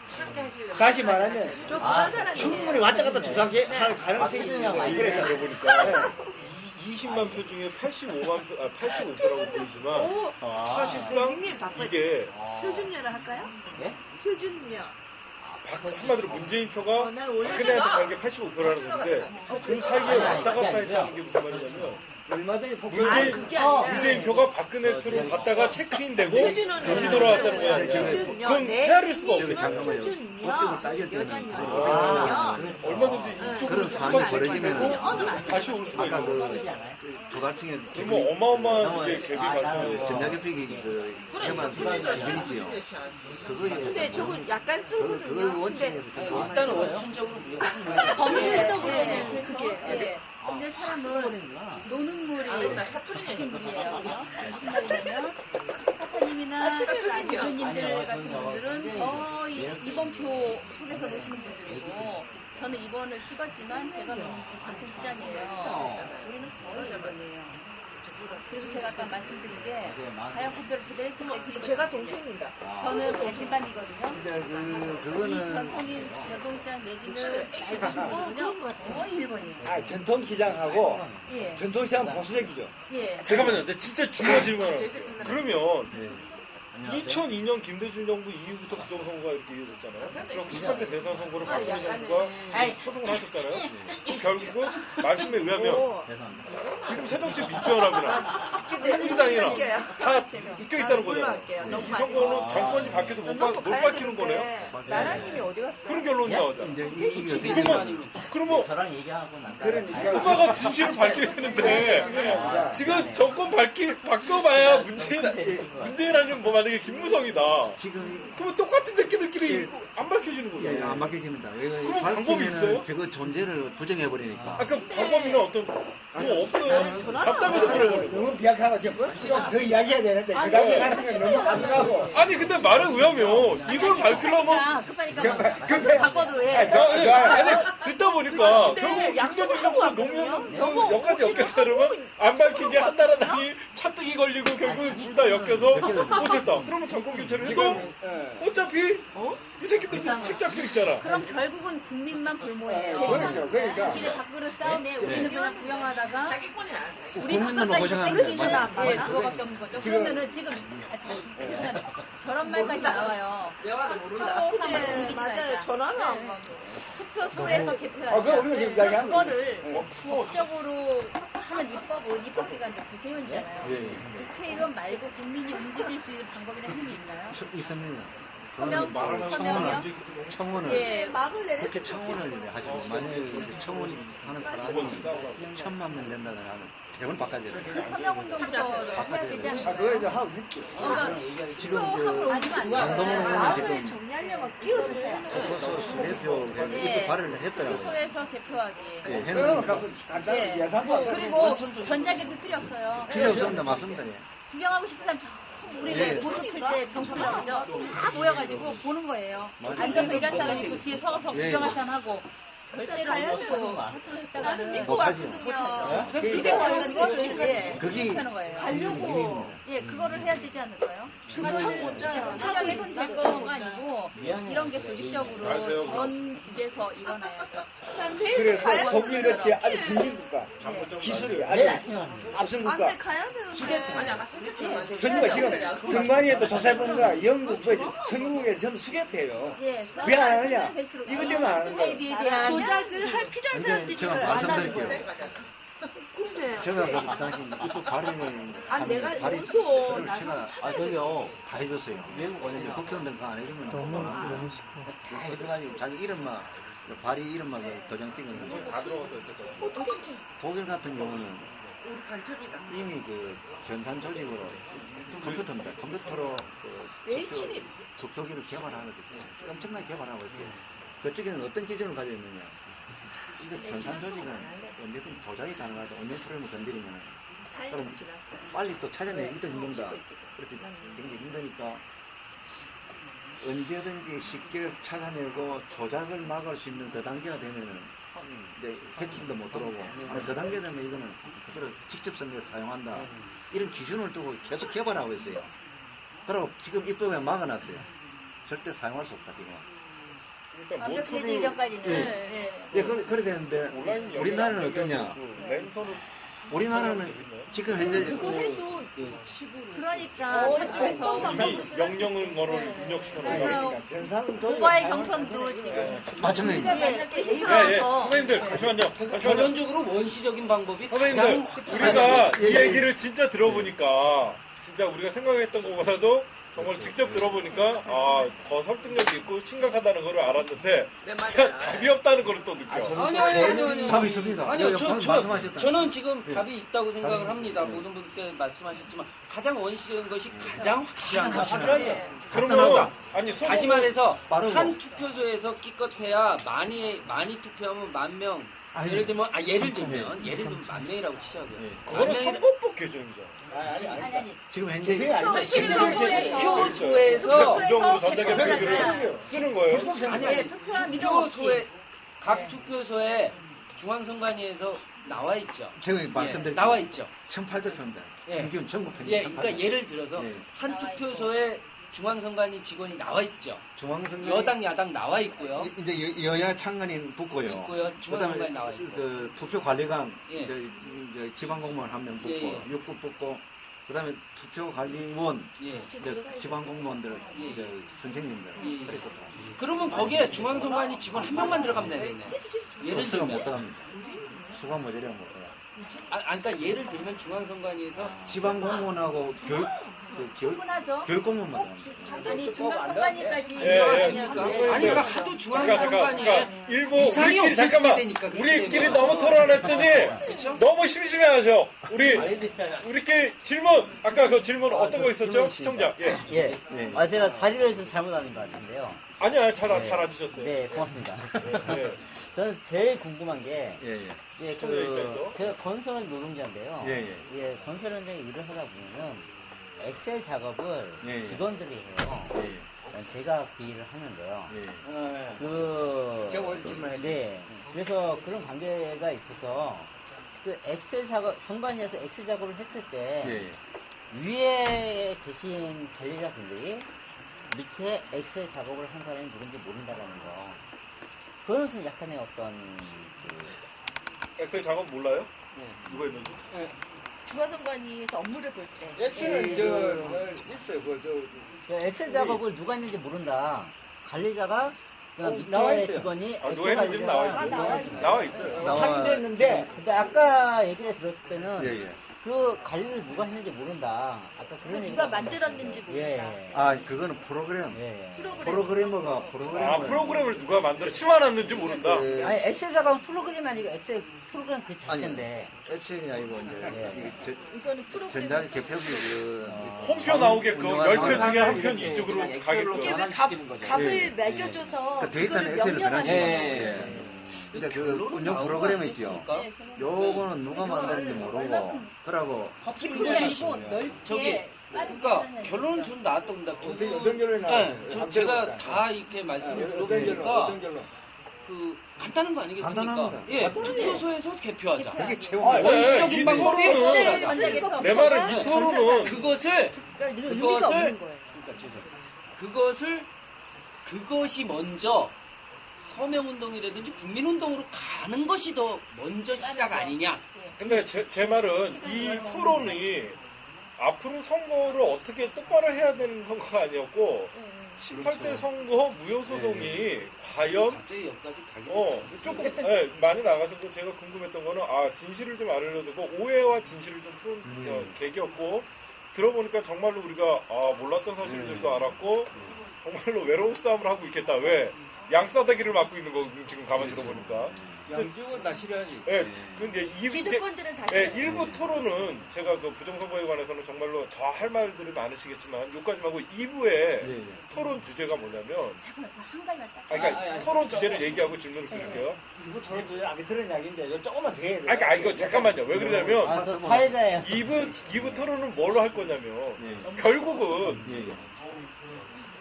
다시 말하면 저 부산 사람이에요. 충분히 왔다 갔다 조작할 가능성이 있는 거예요. 그래서 보니까 20만 표 중에 85표라고 보이지만 오, 사실상 닉네임 바꿔. 이게 표준녀를 할까요? 예? 표준녀. 한마디로 문재인 표가 난 원래 박근혜한테 간 게 85표라는 건데 그 사이에 왔다 갔다 했다는 게 무슨 말이냐면 얼마 전에 그게 아니라 문재인 표가 박근혜 표로 갔다가 체크인되고 표준어는 다시 돌아왔다는 거야. 표준녀. 그건 내 헤아릴 수가 없대. 이름은 표준녀. 여자녀. 얼마든지 이쪽으로 그런 상황이 벌어지면 다시 올 수가 아까 있는 거야. 그 조달청에 그러면 어마어마한 게 갭이 발생해요. 전자개표기 그 해만 기준이지요. 그거에 근데 저건 약간 그 쓰거든요. 근데 원칙에서 일단은 원천적으로 무효. 법률적으로는 그게 예. 근데 사람은 노는 물이 사투리인 물이에요. 무슨 말이냐면 사파님이나 교수님들 같은 분들은 거의 2번표 속에서 노시는 분들이고 저는 2번을 찍었지만 제가 노는 그 전통시장이에요. 우리는 거의 2번이에요. 그래서 제가 아까 말씀드린 게 가양 공표를 제대로 했을 때 그게 제가 동생입니다. 저는 배신반이거든요. 이제 이 그거는 전통인 전통시장 내지는 나이 드신 분들은요 거의 1번이에요. 전통시장하고 예. 전통시장 보수적이죠. 예. 잠깐만요. 근데 진짜 중요한 질문을 그러면 2002년 김대중 정부 이후부터 부정선거가 이렇게 이어졌잖아요. 그럼 18대 대선 선거를 박근혜 정부가 지금 소송을 하셨잖아요. 결국은 말씀에 의하면 지금 새정치 민주연합이나 새누리당이나 다 묶여 있다는 거잖아요. 이 선거는 정권이 바뀌어도 못 밝히는 거네요. 나라님이 어디 갔어? 그런 결론이 나오잖아요. 이제 이게 어떻게 그러면 저랑 얘기하고 난 후보가 진실을 밝혀야 되는데 지금 정권 바뀌어봐야 문재인 아니면 뭐 만약에 김무성이다. 지금 그러면 똑같은 새끼들끼리 안 밝혀지는 거죠. 예, 안 바뀌어집니다. 그럼 방법이 있어요? 저거 존재를 부정해버리니까. 아까 방법이나 어떤 뭐 없어요. 답답해서 그래버려. 너무 비약하고 지금 더 이야기해야 되는데 그 다음에 하는 건 너무 가능하고. 아니 근데 말에 의하면 이걸 밝히려면 급하니까 바꿔도 해. 아니 듣다 보니까 결국 중도진영과 노무현 여기까지 엮였다 그러면 안 밝히게 한 나라 당이 차뜨기 걸리고 결국 둘 다 엮여서 못했다. 그러면 정권 교체를 해도 어차피 이 새끼들 책 잡혀 있잖아. 그럼 결국은 국민만 볼모예요. 그렇죠. 그러니까 자기네 밖으로 싸움에 우리는 그냥 구경하다가 우리 국민들만 바깥까지 고생하는데 땡기는 맞아. 예, 그거밖에 없는 거죠. 그러면은 지금 그러니까 저런 말까지 나와요. 근데 맞아요. 전화를 안 받아. 투표소에서 그거 개표하자. 우리가 지금 이야기하는 그거를 법적으로 하는 입법기관도 국회의원이잖아요. 국회의원 말고 국민이 움직일 수 있는 방법이나 힘이 있나요? 있습니다. 서명이요? 청원을 예. 막을 내렸을 그렇게 청원을 하시고 만약에 청원이 하는 사람이 1,000만 명 된다고 하면 대본 바꿔야 돼요. 서명운동부터 해야 되지 않을까요? 그거 이제 하고 있지. 지금 마음을 강동원은 지금 정리하려면 끼워주세요. 조커소 수대표 예. 이거 발의를 했더라고요. 소에서 개표하기. 예, 그거 했는데 간단히 예. 예산만 그리고 전자개표 필요 없어요. 필요 없습니다. 맞습니다. 예. 구경하고 싶은 사람 우리 예. 보수 필때 병수라고 그러죠? 다 모여가지고 보는 거예요. 앉아서 일할 사람 있고 뒤에 서서 예. 구경할 사람 하고 절대로 가야 못 돼요. 하고 했다가는 나는 믿고 못하지. 왔거든요. 그럼 집에 가서 그거를 예, 그게 하는 거예요. 가려고. 예, 그거를 해야 되지 않을까요? 그가 참못 자요. 한국에서 될 거가 아니고 이런 게 조직적으로 맞아요. 전 주제에서 일어나야죠. 난 내일 그래서 가야 독일 되는 같이 아주 선진국가 예. 기술이 내일 아주 아침에 앞선 국가 안돼 가야 되는데. 선거가 지금 선관위에도 조사해보는 거야. 영국, 선거국에서 전부 수개표예요. 예, 왜 안 하느냐? 이것 때문에 안 하는 거야. 아이디에 대한 조작을 할 필요한 근데 사람들이 제가 안 말씀드릴게요. 하는 거예요. 근데 제가 그 당시 입법 발의를 내가 발의 용서 서류를 나서 제가 저기요. 다 해줬어요. 외국 근데 국회의원들 그거 안 해주면 너무 시끄러워. 해가지고 자기 이름만 발의 이름만 그 도장 찍었는데 다 들어가서 어떡해. 독일 같은 경우는 이미 그 전산 조직으로 컴퓨터입니다. 컴퓨터로 왜 친입? 투표기를 개발하고 있어요. 엄청나게 개발하고 있어요. 그쪽에는 어떤 기준을 가지고 있느냐. 이거 전산 조직은 언제든 조작이 가능하죠. 온라인 프로그램을 건드리면 그럼 빨리 또 찾아내기도 힘든다. 그렇게 굉장히 힘드니까 언제든지 쉽게 찾아내고 조작을 막을 수 있는 그 단계가 되면은 이제 해킹도 못 들어오고 그 단계 되면 이거는 그대로 직접 선거에 사용한다. 이런 기준을 두고 계속 개발하고 있어요. 그리고 지금 입법에 막아놨어요. 절대 사용할 수 없다 지금. 일단 완벽해지기 모토를 전까지는 예, 그래 되는데 온라인 우리나라는 어떠냐? 랜선은 우리나라는 지금 현재 그거 해도 그러니까 저쪽에서 이미 명령은 거를 입력시켜 놓은 거예요. 그래서 전산은 모바일 경선도 지금 마찬가지입니다. 예, 예, 개선해서 선생님들 잠시만요. 결론적으로 원시적인 방법이 선생님들 가장 확실한 우리가 이 얘기를 진짜 들어보니까 진짜 우리가 생각했던 것보다도 정말 직접 들어보니까 더 설득력이 있고 심각하다는 걸 알았는데 진짜 답이 없다는 걸 또 느껴. 아니요. 답이 있습니다. 아니요, 말씀하셨다. 저는 지금 답이 있다고 생각을 합니다. 모든 분께 말씀하셨지만 가장 원시적인 것이 가장 확실한 것이다. 예. 그러면 아니 다시 말해서 빠르고. 한 투표소에서 기껏해야 많이 투표하면 10,000명. 예를 들면 예를 들면 10,000명이라고 치자고요. 그거는 선거법 개정이죠. 아니 지금 현재 투표소에서 부정으로 전자개표기를 쓰는 거예요. 예, 투표한 미정 없이 투표소에 각 투표소에 중앙선관위에서 나와 있죠. 제가 예, 말씀드릴게요. 나와 있죠. 1,800표입니다. 예. 평균 전국 평균 예, 그러니까 예를 들어서 예. 한 나와 투표소에 중앙선관위 직원이 나와 있죠. 중앙선관위 여당 야당 나와 있고요. 이제 여야 창간인 붙고요. 있고요. 중앙선관위 나와 있고. 그 투표 관리관 예. 이제 지방 공무원 한 명 붙고 예. 6급 붙고 그다음에 투표 관리원 예. 이제 지방 공무원들 예. 이제 선생님들 예. 그렇게 또 그러면 거기에 중앙선관위 직원 한 명만 들어가면 되겠네. 예를 수가 못 들면 들어갑니다. 수가 모자라면 못 들어가. 그러니까 예를 들면 중앙선관위에서 지방 공무원하고 충분하죠. 교육 공무원만. 아니 중간선관위까지 예, 아니 그러니까 하도 중앙선관위에 일부 이상이 우리끼리 잠깐만 되니까 우리끼리 너무 토론했더니 너무 심심해하셔. 우리끼리 질문 아까 그 질문 어떤 거 있었죠? 시청자. 예. 예. 제가 자리를 좀 잘못하는 것 같은데요. 아니야 잘 앉으셨어요. 네, 고맙습니다. 예. 저는 제일 궁금한 게 이제 시청자 입장에서. 제가 건설 노동자인데요. 예. 건설 현장에 일을 하다 보면은 엑셀 작업을 예. 직원들이 해요. 제가 그 일을 하는데요. 네. 그래서 그런 관계가 있어서 그 엑셀 작업, 선관위에서 엑셀 작업을 했을 때 위에 계신 관리자분들이 밑에 엑셀 작업을 한 사람이 누군지 모른다라는 거. 그거는 좀 약간의 어떤 엑셀 작업 몰라요? 누가 했는지? 중앙선관위에서 업무를 볼 때. 엑셀은 있어요. 엑셀 작업을 누가 했는지 모른다. 관리자가 밑에 나와 있어요. 직원이 누가 했는지는 나와 있어요. 나와 있어요. 확인돼 있는데 근데 아까 얘기를 들었을 때는 그 관리를 누가 했는지 모른다. 아까 그런 얘기. 누가 만들었는지 모른다. 그거는 프로그램. 프로그래머가 프로그램을 누가 만들어 심어놨는지 모른다. 아니 엑셀 작업은 프로그램이 아니고 엑셀 프로그램 그 자체인데. 엑셀이 아니고 이제 이거는 프로그램. 전자리 개표기 홈표 나오게끔 10편 중에 한 편이 이쪽으로 가게끔. 이게 왜 값을 매겨줘서 그 데이터는 그거를 엑셀로 변하지. 명령하는 근데 그 운영 프로그램 있죠. 요거는 누가 만드는지 모르고 그러고 그리고 넓게 그러니까 결론은 좀 나왔던 겁니다. 어떤 결론이 나와요? 제가 다 이렇게 말씀을 들어보니까 그 간단한 거 아니겠습니까? 간단합니다. 투표소에서 개표하자. 이게 최고. 원시적인 방법이 내 말은 이 토론은 그것을 그러니까 의미가 없는 거예요. 그것이 먼저 서명운동이라든지 국민운동으로 가는 것이 더 먼저 시작 아니냐. 근데 제 말은 이 토론이 앞으로 선거를 어떻게 똑바로 해야 되는 선거가 아니었고 18대 선거 무효소송이 과연 갑자기 여기까지 가게 조금 많이 나가셨고 제가 궁금했던 거는 진실을 좀 알려두고 오해와 진실을 좀 푸는 계기였고 들어보니까 정말로 우리가 몰랐던 사실들도 알았고 정말로 외로운 싸움을 하고 있겠다. 왜? 양싸대기를 맞고 있는 거 지금 가만히 들어보니까. 양쪽은 다 싫어하지. 근데 기득권들은 다 일부 토론은 제가 그 부정선거에 관해서는 정말로 더 할 말들이 많으시겠지만 여기까지 하고 2부의 토론 주제가 뭐냐면 잠깐만 저 한 가지만 딱. 그러니까 토론 주제를 얘기하고 질문을 드릴게요. 이거 토론 주제 안 들은 이야기인데 이거 조금만 더 해야 돼. 그러니까 이거 잠깐만요. 왜 그러냐면 저 사회자예요. 2부 토론은 뭘로 할 거냐면 결국은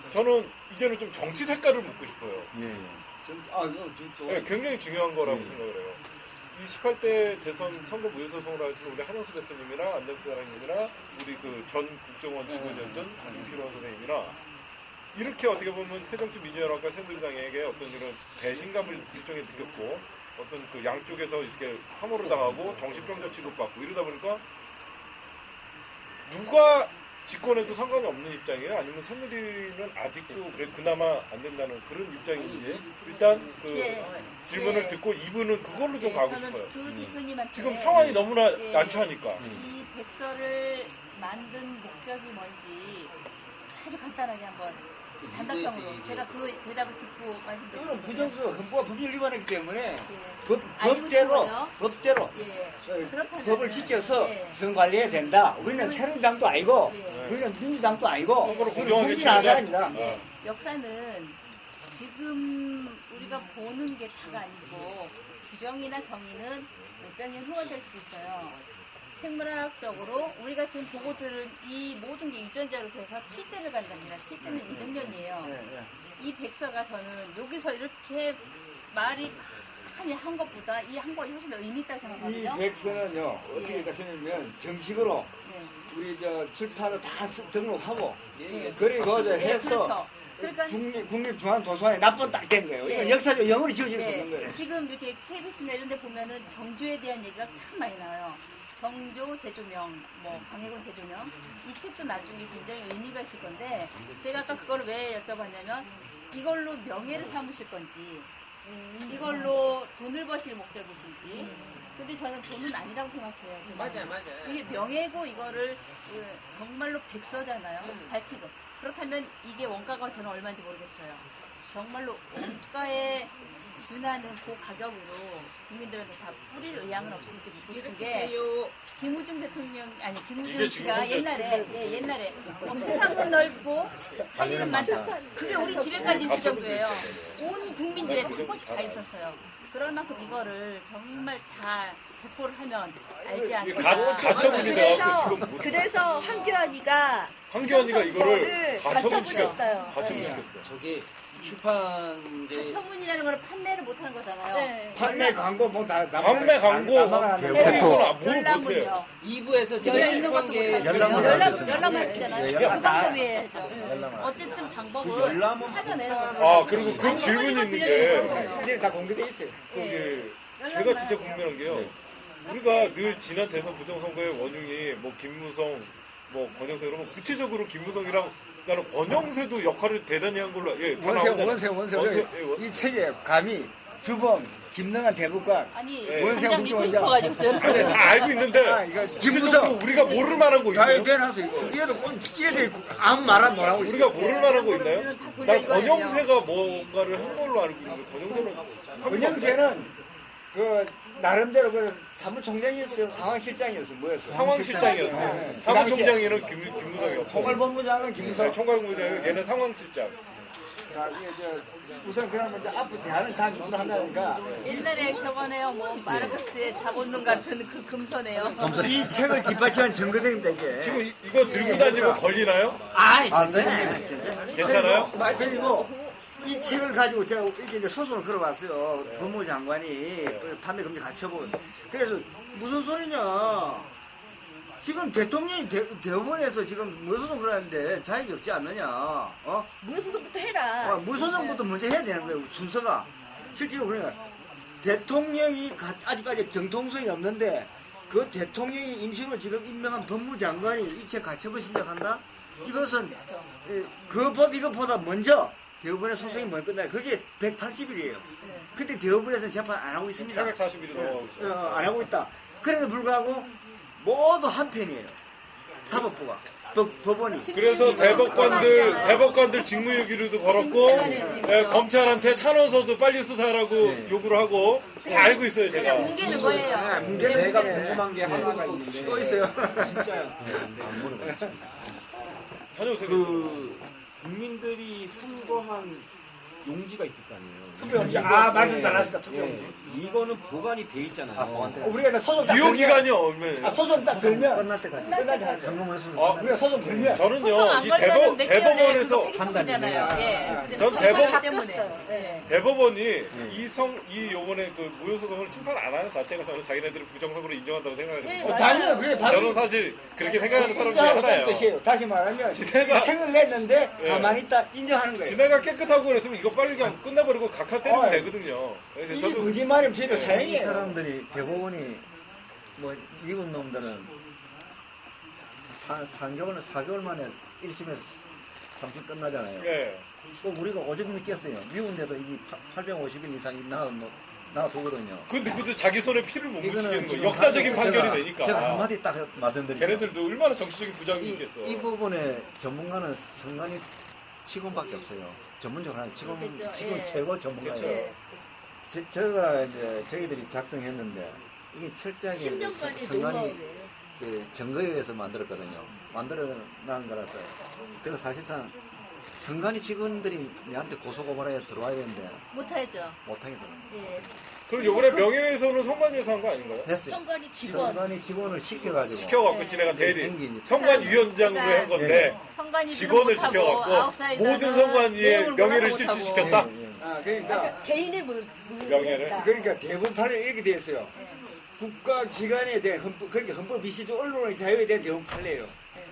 저는 이제는 좀 정치 색깔을 묻고 싶어요. 굉장히 중요한 거라고 생각을 해요. 이 18대 대선 선거 무효소송을 하신 우리 한영수 대표님이나 안정수 사장님이나 우리 그 전 국정원 직원이었던 김필원 선생님이나 이렇게 어떻게 보면 새정치민주연합과 새누리당에게 어떤 이런 배신감을 일종의 느꼈고 어떤 그 양쪽에서 이렇게 혐오를 당하고 정신병자 취급받고 이러다 보니까 누가 집권해도 상관이 없는 입장이에요? 아니면 새누리는 아직도 그나마 안 된다는 그런 입장인지 일단 그 질문을 듣고 2부는 그걸로 좀 가고 싶어요. 두 대표님한테 지금 상황이 너무나 난처하니까. 이 백서를 만든 목적이 뭔지 아주 간단하게 한번 단답형으로 제가 그 대답을 듣고 이거는 말씀드리겠습니다. 부정수 헌법과 법률 위반이기 때문에 알고 싶은 거죠? 법대로 그렇다면 법을 지켜서 선관리해야 된다. 우리는 새누리당도 아니고 우리는 민주당도 아니고 우리는 국민한 사람이다. 역사는 지금 우리가 보는 게 다가 아니고 부정이나 정의는 몇백년 후가 될 수도 있어요. 생물학적으로 우리가 지금 보고 들은 이 모든 게 유전자로 돼서 7세를 간답니다. 7세는 200년이에요. 이 백서가 저는 여기서 이렇게 말이 많이 한 것보다 이 한 거에 훨씬 더 의미 있다고 생각하거든요. 이 백서는요 어떻게 가시냐면 정식으로 우리 출판을 다 등록하고 그리고 해서 그러니까 국립중앙도서관에 납본 딱 된 거예요. 이건 역사적 영어로 지어질 수 없는 거예요. 지금 이렇게 KBS나 이런 데 보면은 정조에 대한 얘기가 참 많이 나와요. 정조 제조명, 광해군 제조명 이 책도 나중에 굉장히 의미가 있을 건데 제가 아까 그걸 왜 여쭤봤냐면 이걸로 명예를 삼으실 건지 이걸로 돈을 버실 목적이신지 근데 저는 돈은 아니라고 생각해요. 맞아요. 이게 명예고 이거를 정말로 백서잖아요. 밝히고. 그렇다면 이게 원가가 저는 얼마인지 모르겠어요. 정말로 원가에 준하는 그 가격으로 국민들한테 다 뿌릴 의향은 없을지 묻고 싶은 게 김우중 대통령 아니 김우중 씨가 옛날에 세상은 넓고 할 일은 많다. 그게 우리 집에까지 있을 정도예요. 온 국민 집에 한 번씩 다 있었어요. 그럴 만큼 이거를 정말 다 배포를 하면 알지 않을까. 가처분이 돼갖고 지금 그래서 황교안이가 이거를 가처분했어요. 가처분시켰어요. 저기 출판계 가처분이라는 거는 판매를 못하는 거잖아요. 네. 판매 광고 뭐다 판매 광고 이건 뭘 못해요. 2부에서 제가 열려 있는 것도 출판계 못하고 연락을 했잖아요. 그 방법이 해야죠. 어쨌든 방법은 찾아내는 거예요. 그리고 그 질문이 있는 게 이제 다 공개돼 있어요. 그게 제가 진짜 궁금한 게요. 우리가 늘 지난 대선 부정선거의 원흉이 뭐 김무성, 뭐 권영세 그러면 구체적으로 김무성이랑 나는 권영세도 역할을 대단히 한 걸로 원세 이 책에 감히 주범 김능한 대법관 아니 원세 당장 읽고 싶어가지고 다 알고 있는데 김무성 우리가 모를 만한 거 있어요? 대나서 얘도 아무 말 안 하고 있어요. 우리가 모를 만한 거 있나요? 난 권영세가 뭔가를 한 걸로 알고 있는데 권영세는 그 나름대로 그 사무총장이었어요. 상황실장이었어요. 뭐였어요? 상황실장이었어요. 사무총장에는 김무성이었고 총괄본부장은 김무성. 총괄본부장은 얘는 상황실장. 자, 이제 우선 그러면 이제 앞으로 대안을 다 누구도 한다니까. 옛날에 저거네요. 뭐 마르크스의 자본론 같은 그 금서네요. 이 책을 뒷받침한 증거들입니다 이게. 지금 이거 들고 다니면 걸리나요? 괜찮아요? 그리고 이 책을 가지고 제가 이제 소송을 걸어봤어요. 법무부 장관이 판매 금지 가처분. 그래서 무슨 소리냐? 지금 대통령이 대법원에서 지금 무효소송 걸었는데 자격이 없지 않느냐? 무효소송부터 해라. 무효소송부터 먼저 해야 되는 거예요. 순서가. 실제로 그러니까 대통령이 아직까지 정통성이 없는데 그 대통령이 임시로 지금 임명한 법무장관이 이 책 가처분 신청한다? 이것은 이것보다 먼저 대법원의 소송이 먼저 끝나요. 그게 180일이에요. 근데 대법원에서는 재판 안 하고 있습니다. 840일이 넘어가고 있어요. 안 하고 있다. 그래도 불구하고 모두 한편이에요. 사법부가. 법원이. 그래서 대법관들 직무유기로도 걸었고 검찰한테 탄원서도 빨리 수사하라고 요구를 하고 다 알고 있어요 제가. 뭉개는 거예요. 제가 궁금한 게 하나가 있는데 또 있어요. 진짜요. 다녀오세요. 국민들이 선거한 용지가 있을 거 아니에요. 투표용지. 말씀 잘하시다. 투표용지. 이거는 보관이 돼 있잖아요. 우리가 소송 기용 기간이 얼마예요? 소송 딱 걸면 끝날 때까지. 끝나지 않아요. 점검해서 우리가 소송 걸면 저는요 이 대법원에서 한 달이네요. 전 때문에 대법원이 이 요번에 그 무효소송을 심판 안 하는 자체가 저는 자기네들을 부정선거로 인정한다고 생각해요. 당연히 그게 바로 저는 사실 그렇게 생각하는 사람 중에 하나예요. 뜻이에요. 다시 말하면 지네가 책을 냈는데 가만히 있다 인정하는 거예요. 지네가 깨끗하고 그랬으면 이거 빨리 그냥 끝나버리고 각하 때리면 되거든요. 이 거짓말이면 저희는 이 사형이에요. 사람들이 대법원이 뭐 미국 놈들은 4개월 만에 1심에서 3심 끝나잖아요. 예. 또 우리가 오죽 믿겠어요. 미국인데도 이미 850일 이상이 나와두거든요. 근데 그것도 자기 손에 피를 못 묻히겠는 거예요. 지금 역사적인 판결이 되니까. 제가 한마디 딱 말씀드릴게요. 걔네들도 얼마나 정치적인 부작용이 있겠어. 이 부분에 전문가는 성관이 직원밖에 없어요. 전문적으로 하는 직원 최고 전문가예요. 제가 이제 저희들이 작성했는데 이게 철저하게 10년간의 성관이 증거에 의해서 만들었거든요. 만들어난 거라서 그래서 사실상 성관이 직원들이 내한테 고소고발에 들어와야 되는데 못하죠. 못하게 돼요. 예. 그럼 요번에 명예훼손은 성관위에서 한 거 아닌가요? 됐어요. 성관이 직원. 성관이 직원을 시켜가지고 시켜갖고 지네가 대리 성관위원장으로 한 건데 직원을 시켜갖고 모든 성관위의 명예를 실추시켰다? 그러니까 개인의 명예를. 그러니까 대부분 판례 이렇게 되어 있어요. 국가기관에 대한 헌법, 그러니까 헌법 미시조 언론의 자유에 대한 대부분 판례예요.